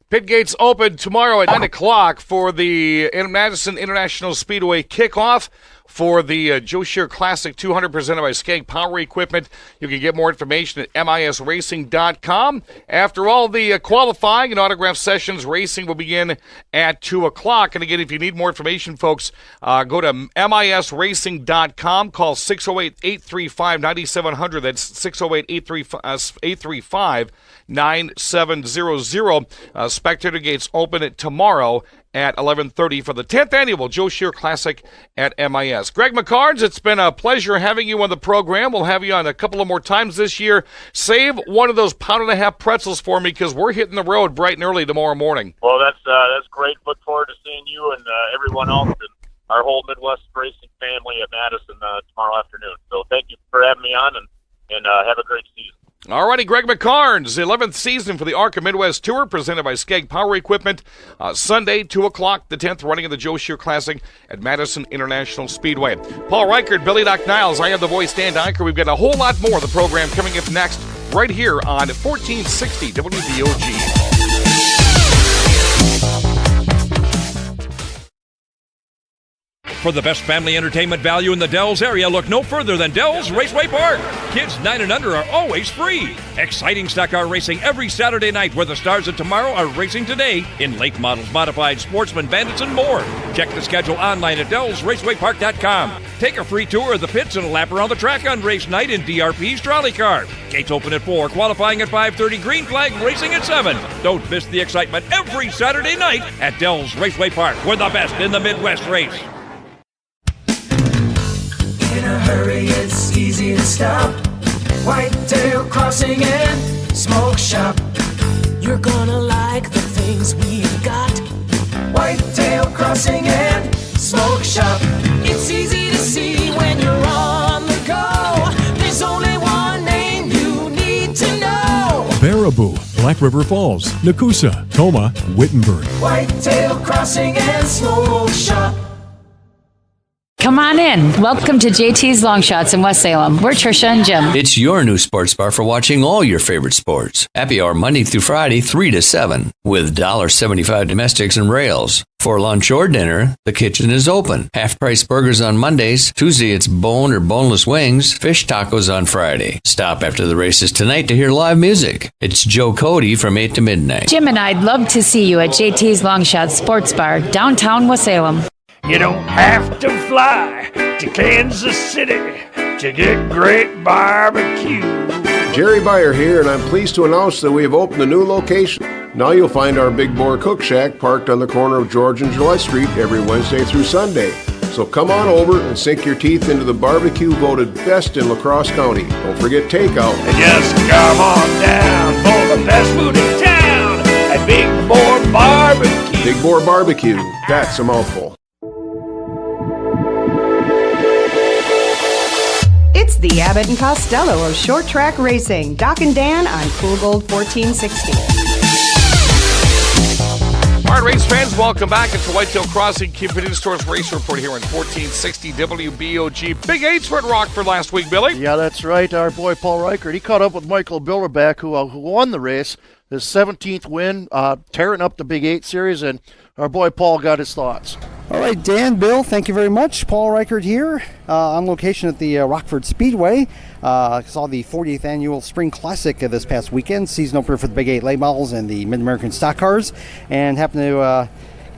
Pit gates open tomorrow at 9 o'clock for the Madison International Speedway kickoff for the Joe Shear Classic 200 presented by Skag Power Equipment. You can get more information at misracing.com. After all the qualifying and autograph sessions, racing will begin at 2 o'clock. And again, if you need more information, folks, go to misracing.com. Call 608-835-9700. That's 608-835-9700. Spectator gates open at tomorrow at 11:30 for the 10th annual Joe Shear Classic at MIS. Greg McCarnes, it's been a pleasure having you on the program. We'll have you on a couple of more times this year. Save one of those pound-and-a-half pretzels for me because we're hitting the road bright and early tomorrow morning. Well, that's great. Look forward to seeing you and everyone else and our whole Midwest racing family at Madison tomorrow afternoon. So thank you for having me on, and have a great season. All righty, Greg McCarnes, 11th season for the ARCA Midwest Tour, presented by Skag Power Equipment. Sunday, 2 o'clock, the 10th running of the Joe Shear Classic at Madison International Speedway. Paul Reichert, Billy Doc Niles, I am the voice, Dan Diker. We've got a whole lot more of the program coming up next, right here on 1460 WBOG. For the best family entertainment value in the Dells area, look no further than Dells Raceway Park. Kids 9 and under are always free. Exciting stock car racing every Saturday night where the stars of tomorrow are racing today in late models, modified, sportsman, bandits, and more. Check the schedule online at DellsRacewayPark.com. Take a free tour of the pits and a lap around the track on race night in DRP's trolley car. Gates open at 4, qualifying at 5:30, green flag racing at 7. Don't miss the excitement every Saturday night at Dells Raceway Park. We're the best in the Midwest race. In a hurry, it's easy to stop. Whitetail Crossing and Smoke Shop. You're gonna like the things we've got. Whitetail Crossing and Smoke Shop. It's easy to see when you're on the go. There's only one name you need to know. Baraboo, Black River Falls, Nakusa, Toma, Wittenberg. Whitetail Crossing and Smoke Shop. Come on in. Welcome to JT's Long Shots in West Salem. We're Trisha and Jim. It's your new sports bar for watching all your favorite sports. Happy hour Monday through Friday, 3 to 7, with $1.75 domestics and rails. For lunch or dinner, the kitchen is open. Half-price burgers on Mondays. Tuesday, it's bone or boneless wings. Fish tacos on Friday. Stop after the races tonight to hear live music. It's Joe Cody from 8 to midnight. Jim and I'd love to see you at JT's Long Shots Sports Bar, downtown West Salem. You don't have to fly to Kansas City to get great barbecue. Jerry Beyer here, and I'm pleased to announce that we have opened a new location. Now you'll find our Big Bore Cook Shack parked on the corner of George and Gillette Street every Wednesday through Sunday. So come on over and sink your teeth into the barbecue voted best in La Crosse County. Don't forget takeout. And just come on down for the best food in town at Big Bore Barbecue. Big Bore Barbecue, that's a mouthful. It's the Abbott and Costello of short track racing. Doc and Dan on Cool Gold 1460. All right, race fans, welcome back. It's the Whitetail Crossing Convenience Stores Race Report here on 1460 WBOG. Big 8s at Rockford last week, Billy. Yeah, that's right. Our boy Paul Reichert, he caught up with Michael Bilderback, who won the race, his 17th win, tearing up the Big 8 series, and our boy Paul got his thoughts. All right, Dan, Bill, thank you very much. Paul Reichert here on location at the Rockford Speedway. Saw the 40th annual Spring Classic this past weekend, season opener for the Big 8 late models and the Mid-American stock cars, and happened to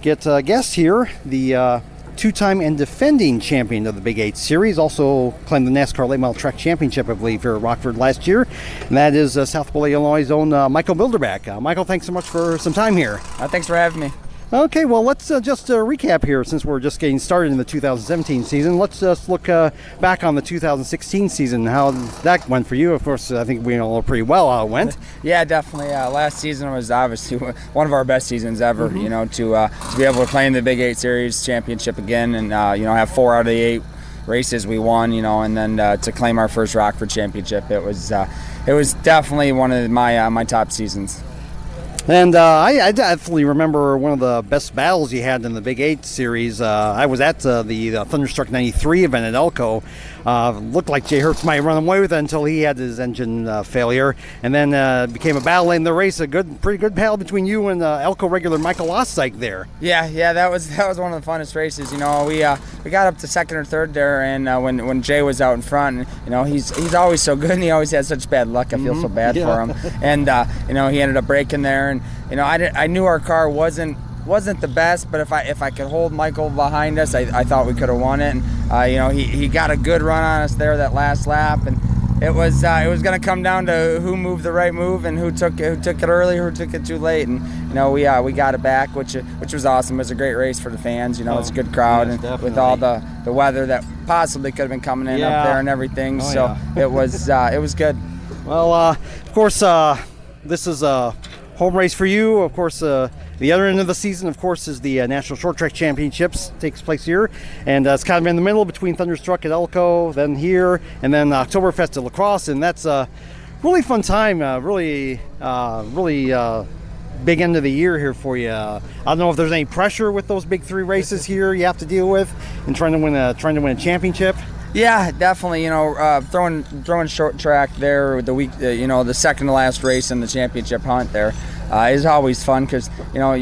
get a guest here, the two-time and defending champion of the Big 8 Series, also claimed the NASCAR Late Model Track Championship, I believe, here at Rockford last year, and that is South Beloit, Illinois' own Michael Bilderback. Michael, thanks so much for some time here. Thanks for having me. Okay, well, let's just recap here since we're just getting started in the 2017 season. Let's just look back on the 2016 season, how that went for you. Of course, I think we all know pretty well how it went. Yeah, definitely. Last season was obviously one of our best seasons ever, you know, to be able to play in the Big 8 Series Championship again and, you know, have 4 out of the 8 races we won, you know, and then to claim our first Rockford Championship. It was definitely one of my top seasons. And I definitely remember one of the best battles you had in the Big 8 series. I was at the Thunderstruck 93 event at Elko. Looked like Jay Hertz might run away with it until he had his engine failure. And then became a battle in the race, pretty good battle between you and Elko regular Michael Ostyke there. Yeah, that was one of the funnest races. You know, we got up to second or third there, and when Jay was out in front, and, you know, he's always so good, and he always has such bad luck. I feel so bad for him. And you know, he ended up breaking there, and you know, I knew our car wasn't the best, but if I could hold Michael behind us, I thought we could have won it. And you know, he got a good run on us there that last lap, and it was going to come down to who moved the right move and who took it early, who took it too late. And you know, we got it back, which was awesome. It was a great race for the fans. You know, it's a good crowd, and with all the weather that possibly could have been coming in up there and everything. It was good. Well, of course, this is a home race for you. Of course, the other end of the season, of course, is the National Short Track Championships. Takes place here, and it's kind of in the middle between Thunderstruck at Elko, then here, and then Oktoberfest at La Crosse, and that's a really fun time. Really big end of the year here for you. I don't know if there's any pressure with those big 3 races here you have to deal with and trying to win a championship. Yeah, definitely. You know, throwing short track there the week, you know, the second to last race in the championship hunt there is always fun because, you know,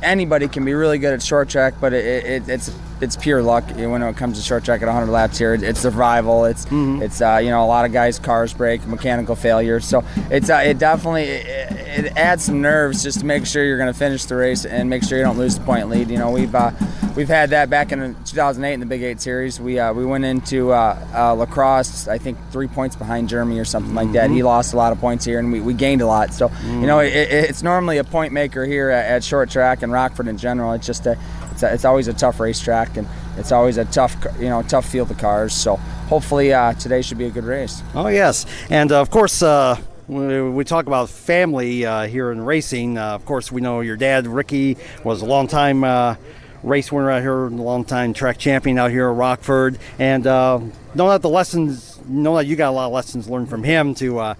anybody can be really good at short track, but it's pure luck when it comes to short track at 100 laps here. It's survival. It's you know, a lot of guys' cars break, mechanical failure. So it definitely it adds some nerves just to make sure you're going to finish the race and make sure you don't lose the point lead. You know, we've had that back in 2008 in the Big 8 Series. We went into La Crosse, I think 3 points behind Jeremy or something like that. He lost a lot of points here, and we gained a lot. So you know, it's normally a point maker here at short track and Rockford in general. It's just it's always a tough racetrack, and it's always a tough field of cars. So hopefully today should be a good race. Oh yes, and of course we talk about family here in racing. Of course, we know your dad Ricky was a long-time race winner out here, a long-time track champion out here at Rockford, and know that you got a lot of lessons learned from him to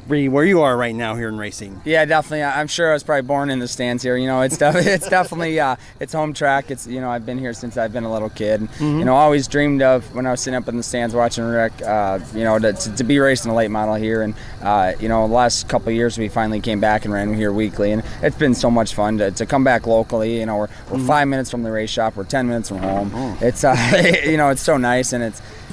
where you are right now here in racing. Yeah, definitely. I'm sure I was probably born in the stands here. It's definitely it's home track. It's I've been here since I've been a little kid. Always dreamed of when I was sitting up in the stands watching Rick. To be racing a late model here, and the last couple of years we finally came back and ran here weekly, and it's been so much fun to come back locally. We're 5 minutes from the race shop. We're 10 minutes from home. It's it's so nice, and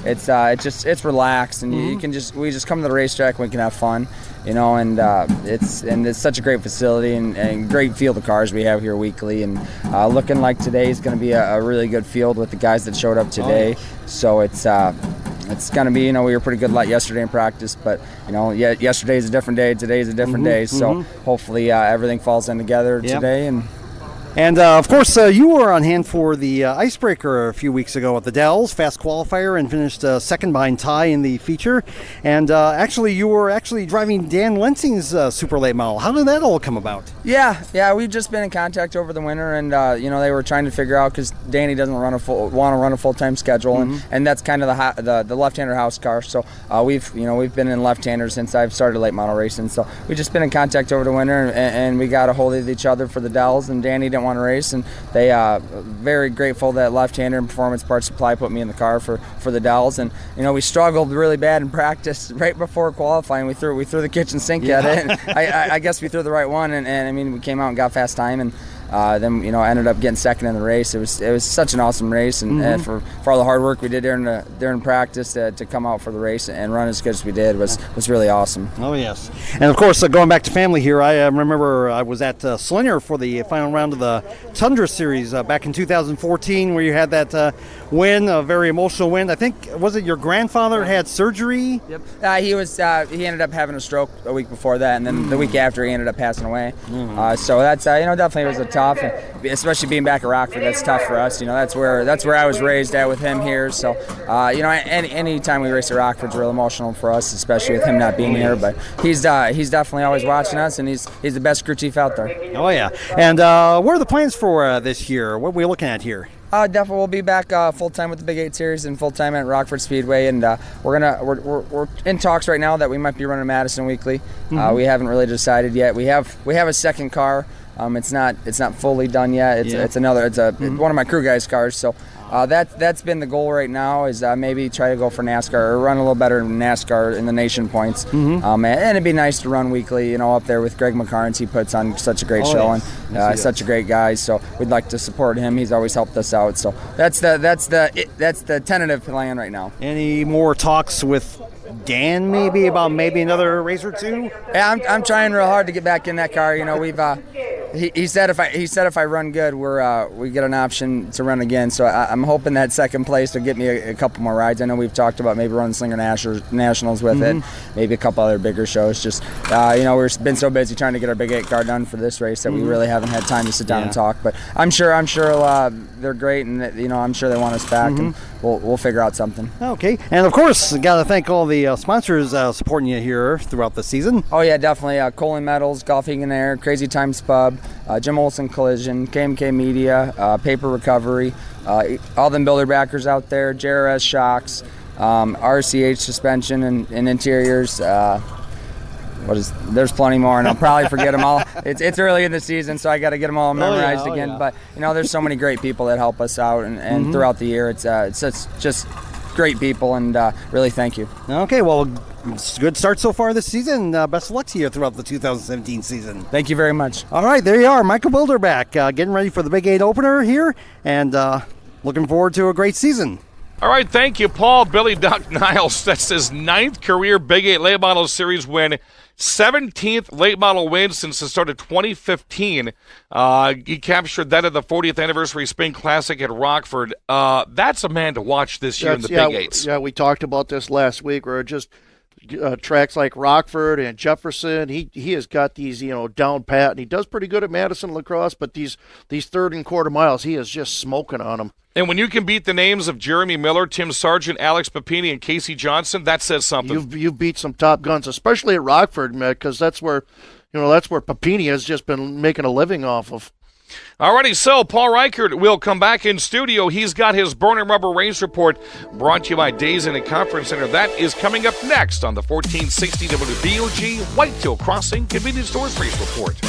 it's relaxed, and we just come to the racetrack and we can have fun. It's such a great facility and great field of cars we have here weekly, and looking like today is going to be a really good field with the guys that showed up today. So it's going to be, we were pretty good yesterday in practice, but yesterday's a different day, today's a different day. So hopefully everything falls in together today. And, of course, you were on hand for the Icebreaker a few weeks ago at the Dells, fast qualifier, and finished second behind Ty in the feature. And actually, you were driving Dan Lensing's super late model. How did that all come about? Yeah, we've just been in contact over the winter, and they were trying to figure out, because Danny doesn't want to run a full-time schedule, and that's kind of the left-hander house car. So we've been in left-hander since I've started late model racing. So we've just been in contact over the winter, and we got a hold of each other for the Dells, and Danny didn't want to race, and they very grateful that left-hander and Performance Parts Supply put me in the car for the Dells. And we struggled really bad in practice right before qualifying. We threw the kitchen sink at it, and I guess we threw the right one, and we came out and got fast time, and then ended up getting second in the race. It was such an awesome race, and for all the hard work we did during practice to come out for the race and run as good as we did was really awesome. Oh yes, and of course going back to family here, I remember I was at Slinger for the final round of the Tundra Series back in 2014, where you had that win, a very emotional win. I think, was it your grandfather had surgery? Yep. He ended up having a stroke a week before that, and then the week after he ended up passing away. So that's definitely was a tough, and especially being back at Rockford, that's tough for us. That's where I was raised at with him here. So any time we race at Rockford's real emotional for us, especially with him not being here. But he's definitely always watching us, and he's the best crew chief out there. Oh yeah. And what are the plans for this year? What are we looking at here? Definitely, we'll be back full time with the Big 8 Series and full time at Rockford Speedway, and we're in talks right now that we might be running Madison weekly. We haven't really decided yet. We have a second car. It's not fully done yet. It's one of my crew guys' cars. So that's been the goal right now, is maybe try to go for NASCAR or run a little better in NASCAR in the nation points. And it'd be nice to run weekly, up there with Greg McCarnes. He puts on such a great show, and such a great guy. So we'd like to support him. He's always helped us out. So that's the tentative plan right now. Any more talks with Dan maybe about another race or two? Yeah, I'm trying real hard to get back in that car. We've he said if I run good, we get an option to run again. So I'm hoping that second place will get me a couple more rides. I know we've talked about maybe running Slinger Nationals with it, maybe a couple other bigger shows. Just we've been so busy trying to get our Big 8 car done for this race that we really haven't had time to sit down and talk. But I'm sure they're great, and I'm sure they want us back, and we'll figure out something. Okay, and of course, got to thank all the sponsors supporting you here throughout the season. Oh yeah, definitely. Colin Metals, Golf Hegan Air, Crazy Times Pub, Jim Olson Collision, KMK Media, Paper Recovery, all them builder backers out there, JRS Shocks, RCH Suspension and Interiors. There's plenty more, and I'll probably forget them all. It's early in the season, so I got to get them all memorized again. Yeah. But there's so many great people that help us out, and throughout the year, it's just great people, and really thank you. Okay, well, it's a good start so far this season. Best of luck to you throughout the 2017 season. Thank you very much. All right, there you are, Michael Bilderback, getting ready for the Big 8 opener here, and looking forward to a great season. All right, thank you, Paul. Billy Doc Niles, that's his 9th career Big 8 Late Model Series win, 17th late model win since the start of 2015. He captured that at the 40th Anniversary Spring Classic at Rockford. That's a man to watch this year in the Big 8s. Yeah, we talked about this last week, where just tracks like Rockford and Jefferson, he has got these down pat, and he does pretty good at Madison Lacrosse, but these third and quarter miles, he is just smoking on them. And when you can beat the names of Jeremy Miller, Tim Sargent, Alex Papini, and Casey Johnson, that says something. You beat some top guns, especially at Rockford, man, because that's where Papini has just been making a living off of. Alrighty, so Paul Reichert will come back in studio. He's got his Burning Rubber Race Report brought to you by Days Inn and Conference Center. That is coming up next on the 1460 WBOG Whitetail Crossing Convenience Stores Race Report.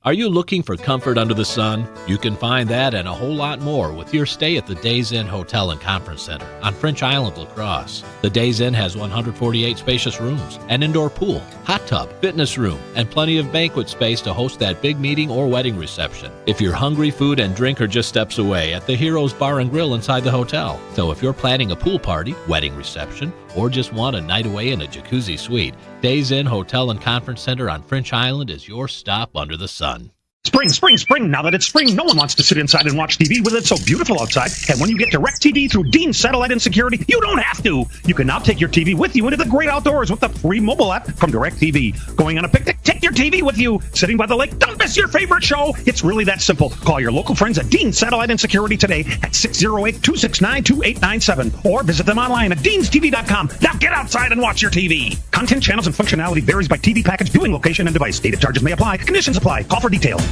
Are you looking for comfort under the sun? You can find that and a whole lot more with your stay at the Days Inn Hotel and Conference Center on French Island, La Crosse. The Days Inn has 148 spacious rooms, an indoor pool, hot tub, fitness room, and plenty of banquet space to host that big meeting or wedding reception. If you're hungry, food and drink are just steps away at the Heroes Bar and Grill inside the hotel. So if you're planning a pool party, wedding reception, or just want a night away in a jacuzzi suite, Days Inn Hotel and Conference Center on French Island is your stop under the sun. Spring, spring, spring. Now that it's spring, no one wants to sit inside and watch TV with it so beautiful outside. And when you get DirecTV through Dean Satellite and Security, you don't have to. You can now take your TV with you into the great outdoors with the free mobile app from DirecTV. Going on a picnic? Take your TV with you. Sitting by the lake? Don't miss your favorite show. It's really that simple. Call your local friends at Dean Satellite and Security today at 608-269-2897 or visit them online at deanstv.com. Now get outside and watch your TV. Content, channels, and functionality varies by TV package, viewing location, and device. Data charges may apply. Conditions apply. Call for details.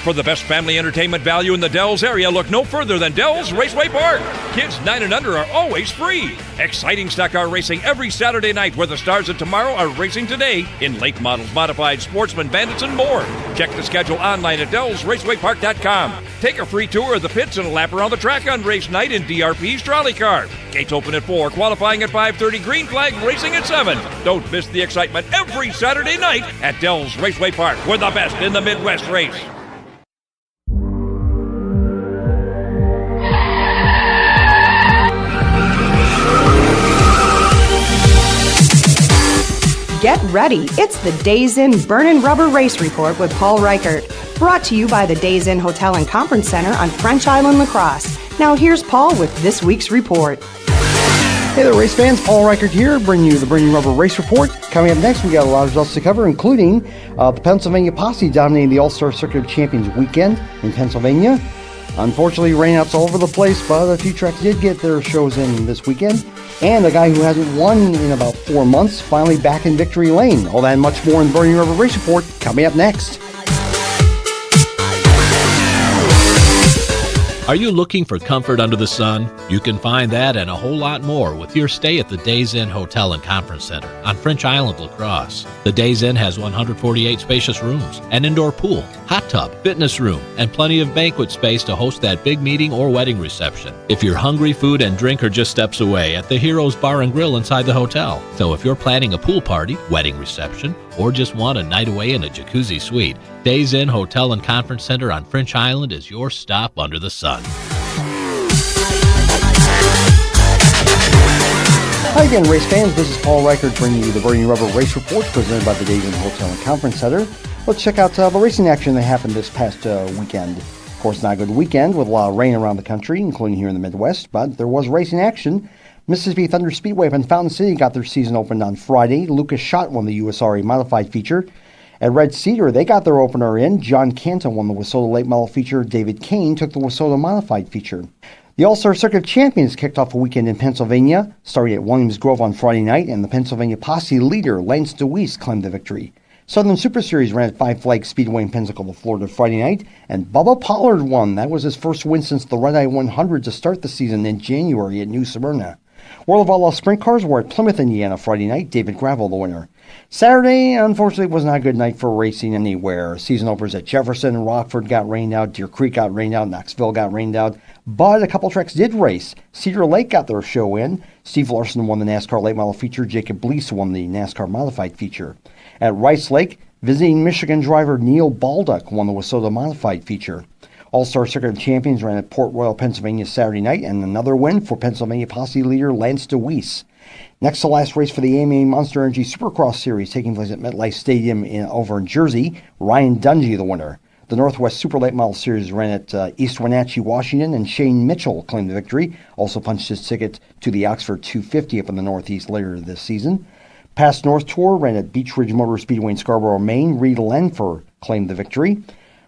For the best family entertainment value in the Dells area, look no further than Dells Raceway Park. Kids 9 and under are always free. Exciting stock car racing every Saturday night where the stars of tomorrow are racing today in late models, modified, sportsman, bandits, and more. Check the schedule online at DellsRacewayPark.com. Take a free tour of the pits and a lap around the track on race night in DRP's trolley car. Gates open at 4, qualifying at 5:30, green flag racing at 7. Don't miss the excitement every Saturday night at Dells Raceway Park. We're the best in the Midwest race. Get ready. It's the Days Inn Burnin' Rubber Race Report with Paul Reichert. Brought to you by the Days Inn Hotel and Conference Center on French Island, La Crosse. Now here's Paul with this week's report. Hey there, race fans. Paul Reichert here, bringing you the Burning Rubber Race Report. Coming up next, we got a lot of results to cover, including the Pennsylvania Posse dominating the All-Star Circuit of Champions weekend in Pennsylvania. Unfortunately, rainouts all over the place, but a few tracks did get their shows in this weekend. And a guy who hasn't won in about 4 months, finally back in victory lane. All that and much more in the Burning Rubber Race Report coming up next. Are you looking for comfort under the sun? You can find that and a whole lot more with your stay at the Days Inn Hotel and Conference Center on French Island, La Crosse. The Days Inn has 148 spacious rooms, an indoor pool, hot tub, fitness room, and plenty of banquet space to host that big meeting or wedding reception. If you're hungry, food and drink are just steps away at the Heroes Bar and Grill inside the hotel. So if you're planning a pool party, wedding reception, or just want a night away in a jacuzzi suite, Days Inn Hotel and Conference Center on French Island is your stop under the sun. Hi again, race fans. This is Paul Reichert bringing you the Burning Rubber Race Report presented by the Days Inn Hotel and Conference Center. Let's check out the racing action that happened this past weekend. Of course, not a good weekend with a lot of rain around the country, including here in the Midwest, but there was racing action. Mississippi Thunder Speedway up in Fountain City got their season opened on Friday. Lucas Schott won the USRA Modified Feature. At Red Cedar, they got their opener in. John Canton won the Wissota Late Model Feature. David Kane took the Wissota Modified Feature. The All-Star Circuit of Champions kicked off a weekend in Pennsylvania, starting at Williams Grove on Friday night, and the Pennsylvania Posse leader, Lance DeWeese, claimed the victory. Southern Super Series ran at Five Flags Speedway in Pensacola, Florida, Friday night, and Bubba Pollard won. That was his first win since the Red Eye 100 to start the season in January at New Smyrna. World of Outlaw Sprint Cars were at Plymouth, Indiana, Friday night. David Gravel, the winner. Saturday, unfortunately, was not a good night for racing anywhere. Season openers at Jefferson, Rockford got rained out, Deer Creek got rained out, Knoxville got rained out, but a couple tracks did race. Cedar Lake got their show in. Steve Larson won the NASCAR Late Model Feature. Jacob Bleese won the NASCAR Modified Feature. At Rice Lake, visiting Michigan driver Neil Baldock won the Wissota Modified Feature. All-Star Circuit of Champions ran at Port Royal, Pennsylvania Saturday night, and another win for Pennsylvania Posse leader Lance DeWeese. Next to last race for the AMA Monster Energy Supercross Series taking place at MetLife Stadium over in Jersey. Ryan Dungey, the winner. The Northwest Super Late Model Series ran at East Wenatchee, Washington, and Shane Mitchell claimed the victory. Also punched his ticket to the Oxford 250 up in the Northeast later this season. Past North Tour ran at Beech Ridge Motor Speedway in Scarborough, Maine. Reed Lenfer claimed the victory.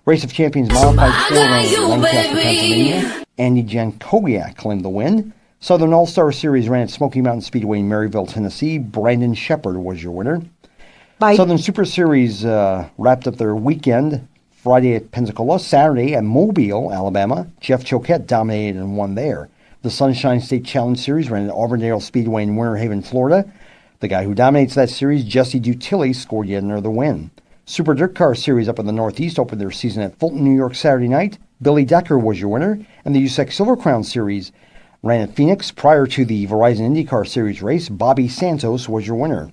Race of Champions Modified 4 ran at Lancaster, Pennsylvania. Andy Jankowiak claimed the win. Southern All-Star Series ran at Smoky Mountain Speedway in Maryville, Tennessee. Brandon Shepard was your winner. Southern Super Series wrapped up their weekend Friday at Pensacola, Saturday at Mobile, Alabama. Jeff Choquette dominated and won there. The Sunshine State Challenge Series ran at Auburndale Speedway in Winter Haven, Florida. The guy who dominates that series, Jesse Dutilly, scored yet another win. Super Dirt Car Series up in the Northeast opened their season at Fulton, New York, Saturday night. Billy Decker was your winner. And the USEC Silver Crown Series ran at Phoenix. Prior to the Verizon IndyCar Series race, Bobby Santos was your winner.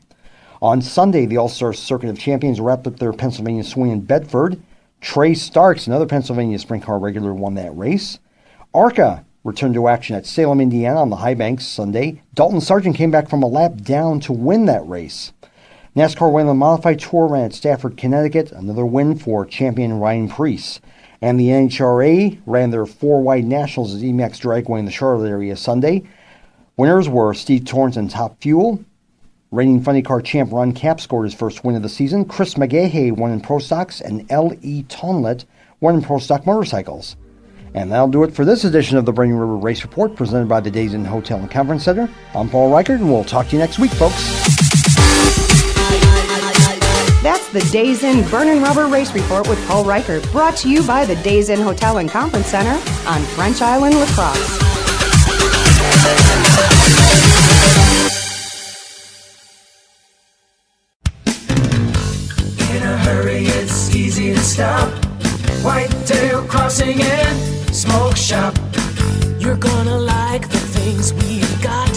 On Sunday, the All-Star Circuit of Champions wrapped up their Pennsylvania swing in Bedford. Trey Starks, another Pennsylvania sprint car regular, won that race. ARCA returned to action at Salem, Indiana on the High Banks Sunday. Dalton Sargent came back from a lap down to win that race. NASCAR Wayland Modified Tour ran at Stafford, Connecticut, another win for champion Ryan Preece. And the NHRA ran their 4-wide nationals at Emax Dragway in the Charlotte area Sunday. Winners were Steve Torrance and Top Fuel. Reigning Funny Car champ Ron Cap scored his first win of the season. Chris McGahey won in Pro Stocks, and L.E. Tonlett won in Pro Stock Motorcycles. And that'll do it for this edition of the Burning River Race Report, presented by the Days Inn Hotel and Conference Center. I'm Paul Reichert, and we'll talk to you next week, folks. That's the Days Inn Burning Rubber Race Report with Paul Reichert, brought to you by the Days Inn Hotel and Conference Center on French Island, La Crosse. In a hurry, it's easy to stop. Whitetail Crossing and Smoke Shop. You're gonna like the things we've got.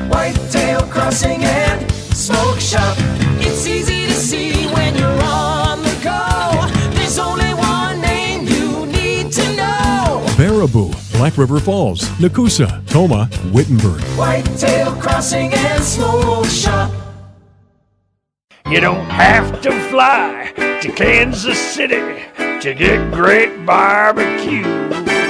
Whitetail Crossing and Smoke Shop. It's easy to see when you're on the go. There's only one name you need to know. Baraboo, Black River Falls, Nakusa, Toma, Wittenberg. Whitetail Crossing and Smoke Shop. You don't have to fly to Kansas City to get great barbecue.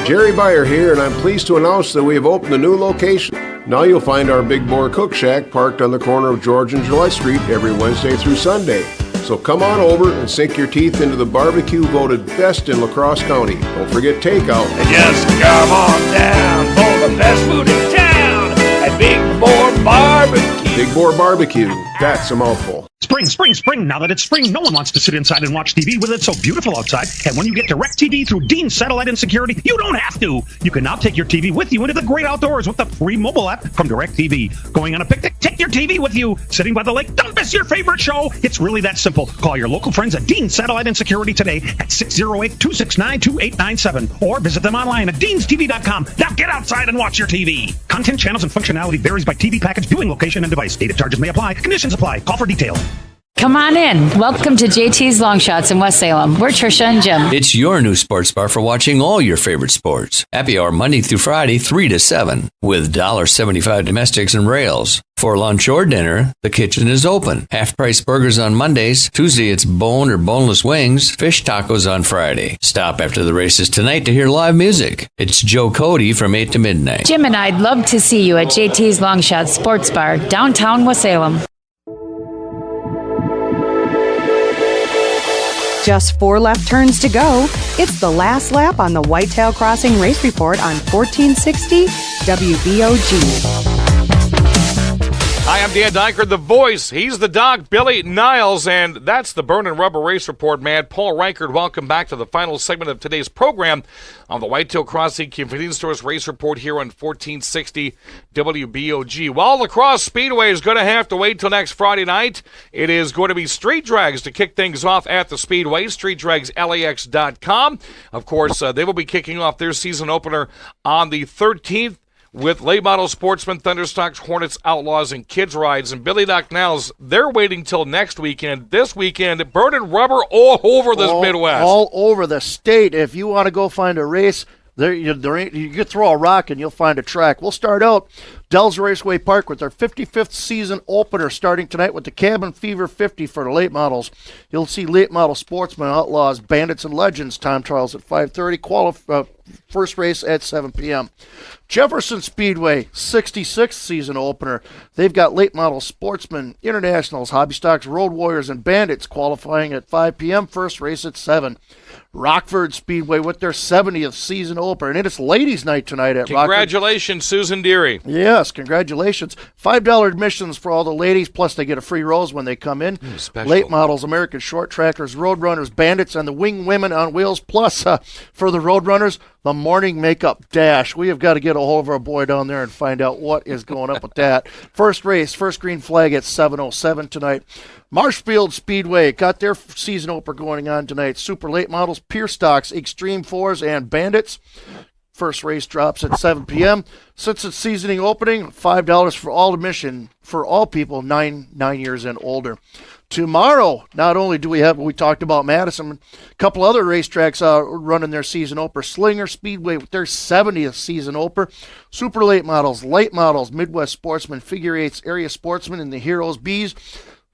Jerry Beyer here, and I'm pleased to announce that we have opened a new location. Now you'll find our Big Boar Cook Shack parked on the corner of George and July Street every Wednesday through Sunday. So come on over and sink your teeth into the barbecue voted best in La Crosse County. Don't forget takeout. And just come on down for the best food in town at Big Boar Barbecue. Big Boar Barbecue, that's a mouthful. Spring, spring, spring. Now that it's spring, no one wants to sit inside and watch TV with it so beautiful outside. And when you get DirecTV through Dean Satellite and Security, you don't have to. You can now take your TV with you into the great outdoors with the free mobile app from DirecTV. Going on a picnic? Take your TV with you. Sitting by the lake? Don't miss your favorite show. It's really that simple. Call your local friends at Dean Satellite and Security today at 608-269-2897 or visit them online at deanstv.com. Now get outside and watch your TV. Content, channels, and functionality varies by TV package, viewing location, and device. Data charges may apply. Conditions apply. Call for detail. Come on in. Welcome to JT's Long Shots in West Salem. We're Trisha and Jim. It's your new sports bar for watching all your favorite sports. Happy hour Monday through Friday, 3 to 7, with $1.75 domestics and rails. For lunch or dinner, the kitchen is open. Half-price burgers on Mondays. Tuesday, it's bone or boneless wings. Fish tacos on Friday. Stop after the races tonight to hear live music. It's Joe Cody from 8 to midnight. Jim and I'd love to see you at JT's Long Shots Sports Bar, downtown West Salem. Just 4 left turns to go. It's the last lap on the Whitetail Crossing Race Report on 1460 WBOG. Hi, I'm Dan Dyker, the voice. He's the doc, Billy Niles, and that's the Burn and Rubber Race Report, man. Paul Reichert, welcome back to the final segment of today's program on the Whitetail Crossing Convenience Stores Race Report here on 1460 WBOG. Well, La Crosse Speedway is going to have to wait till next Friday night. It is going to be Street Drags to kick things off at the Speedway, streetdragslax.com. Of course, they will be kicking off their season opener on the 13th. With late model sportsmen, Thunderstocks, Hornets, Outlaws, and Kids Rides. And Billy Doc Niles, they're waiting till next weekend. This weekend, burning rubber all over this Midwest. All over the state. If you want to go find a race, you can throw a rock and you'll find a track. We'll start out Dells Raceway Park with their 55th season opener starting tonight with the Cabin Fever 50 for the late models. You'll see late model sportsmen, Outlaws, Bandits, and Legends time trials at 5:30. First race at 7 p.m. Jefferson Speedway, 66th season opener. They've got late model sportsmen, internationals, hobby stocks, road warriors, and bandits qualifying at 5 p.m. First race at 7. Rockford Speedway with their 70th season opener. And it's ladies' night tonight at Rockford. Congratulations, Susan Deary. Yes, congratulations. $5 admissions for all the ladies, plus they get a free rose when they come in. Late models, American short trackers, road runners, bandits, and the wing women on wheels. Plus, for the road runners, the morning makeup dash. We have got to get a hold of our boy down there and find out what is going up with that. First race, first green flag at 7:07 tonight. Marshfield Speedway got their season opener going on tonight. Super late models, Pierce Stocks, Extreme 4s, and Bandits. First race drops at 7 p.m. Since it's seasoning opening, $5 for all admission for all people 9 years and older. Tomorrow, not only do we have, we talked about Madison, a couple other racetracks running their season opener. Slinger Speedway with their 70th season opener. Super late models, Midwest Sportsman, Figure Eights, Area Sportsman, and the Heroes Bees.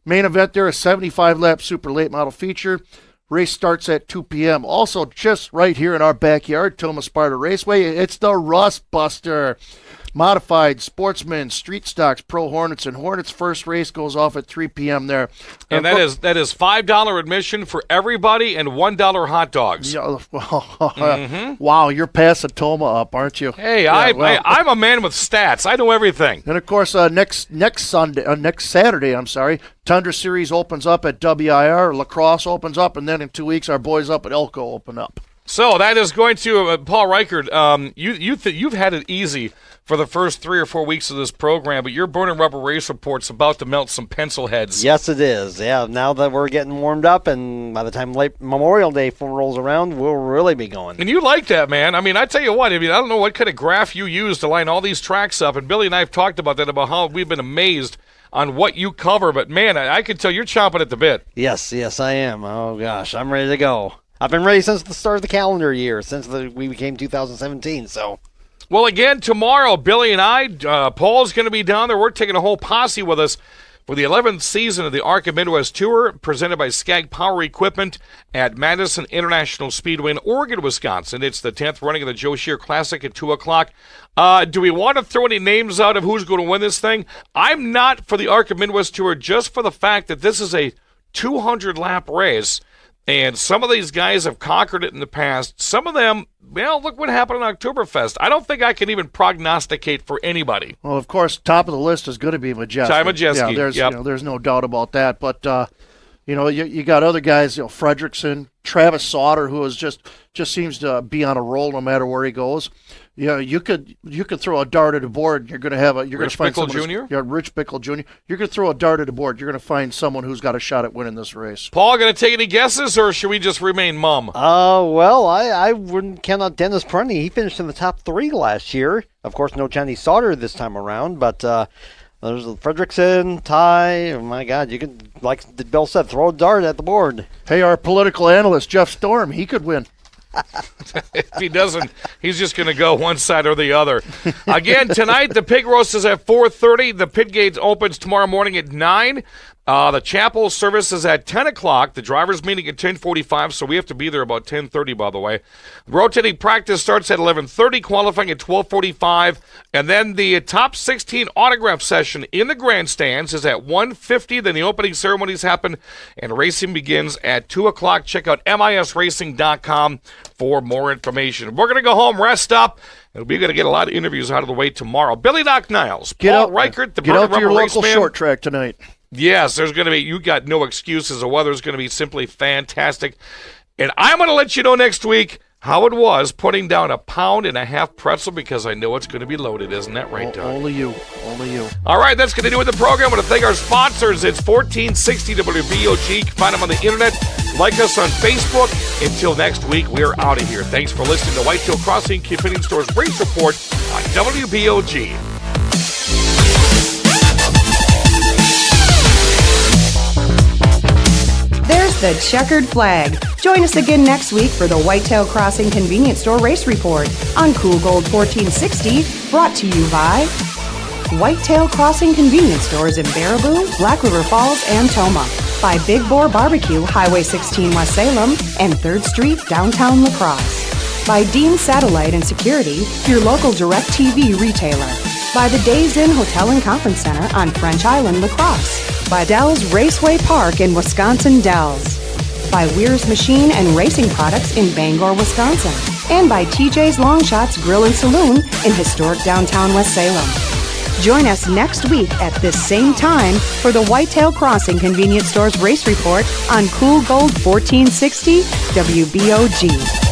Main event there, a 75-lap super late model feature. Race starts at 2 p.m. Also, just right here in our backyard, Tomah Sparta Raceway, it's the Rust Buster. Modified Sportsman, Street Stocks, Pro Hornets, and Hornets. First race goes off at 3 p.m. there. And that is $5 admission for everybody and $1 hot dogs. Yeah, Wow, you're passing Tomah up, aren't you? Hey, I'm a man with stats. I know everything. And of course, next Saturday, Tundra Series opens up at WIR. Lacrosse opens up, and then in 2 weeks, our boys up at Elko open up. So that is going to Paul Reichert. You've had it easy for the first 3 or 4 weeks of this program, but your Burning Rubber Race Report's about to melt some pencil heads. Yes, it is. Yeah, now that we're getting warmed up, and by the time late Memorial Day rolls around, we'll really be going. And you like that, man. I mean, I tell you what. I don't know what kind of graph you use to line all these tracks up, and Billy and I have talked about that, about how we've been amazed on what you cover. But man, I can tell you're chomping at the bit. Yes, I am. Oh gosh, I'm ready to go. I've been ready since the start of the calendar year, since we became 2017, so. Well, again, tomorrow, Billy and I, Paul's going to be down there. We're taking a whole posse with us for the 11th season of the ARCA Midwest Tour, presented by Skag Power Equipment at Madison International Speedway in Oregon, Wisconsin. It's the 10th running of the Joe Shear Classic at 2 o'clock. Do we want to throw any names out of who's going to win this thing? I'm not for the ARCA Midwest Tour, just for the fact that this is a 200-lap race. And some of these guys have conquered it in the past. Some of them, well, look what happened on Oktoberfest. I don't think I can even prognosticate for anybody. Well, of course, top of the list is going to be Majeski. Ty Majeski. Yeah, there's no doubt about that. But you got other guys, Fredrickson, Travis Sauter, who is just seems to be on a roll no matter where he goes. Yeah, you could throw a dart at a board. And you're going to have Rich Bickle Jr. Yeah, Rich Bickle Jr. You're going to throw a dart at a board. You're going to find someone who's got a shot at winning this race. Paul, going to take any guesses, or should we just remain mum? Well, I wouldn't count out Dennis Prunty. He finished in the top 3 last year. Of course, no Johnny Sauter this time around, but there's Fredrickson, Ty. Oh my God, you could, like Bill said, throw a dart at the board. Hey, our political analyst Jeff Storm, he could win. If he doesn't, he's just going to go one side or the other. Again, tonight, the pig roast is at 4:30. The pit gate opens tomorrow morning at 9. The chapel service is at 10 o'clock. The driver's meeting at 10:45, so we have to be there about 10:30, by the way. Rotating practice starts at 11:30, qualifying at 12:45. And then the top 16 autograph session in the grandstands is at 1:50. Then the opening ceremonies happen, and racing begins at 2 o'clock. Check out misracing.com for more information. We're going to go home, rest up, and we're going to get a lot of interviews out of the way tomorrow. Billy Doc Niles, Paul Reichert, the Get out to your local short track tonight. Yes, there's going to be, you got no excuses. The weather's going to be simply fantastic. And I'm going to let you know next week how it was putting down a 1.5 pound pretzel, because I know it's going to be loaded. Isn't that right, Doug? Only you. All right, that's going to do it with the program. I want to thank our sponsors. It's 1460 WBOG. You can find them on the internet. Like us on Facebook. Until next week, we are out of here. Thanks for listening to Whitetail Crossing Convenience Store's Race Report on WBOG. There's the checkered flag. Join us again next week for the Whitetail Crossing Convenience Store Race Report on Cool Gold 1460, brought to you by Whitetail Crossing Convenience Stores in Baraboo, Black River Falls, and Tomah. By Big Boar Barbecue, Highway 16 West Salem, and 3rd Street, downtown La Crosse. By Dean Satellite and Security, your local DirecTV retailer. By the Days Inn Hotel and Conference Center on French Island, La Crosse. By Dells Raceway Park in Wisconsin Dells. by Weir's Machine and Racing Products in Bangor, Wisconsin, and by TJ's Long Shots Grill and Saloon in historic downtown West Salem. Join us next week at this same time for the Whitetail Crossing Convenience Stores Race Report on Cool Gold 1460 WBOG.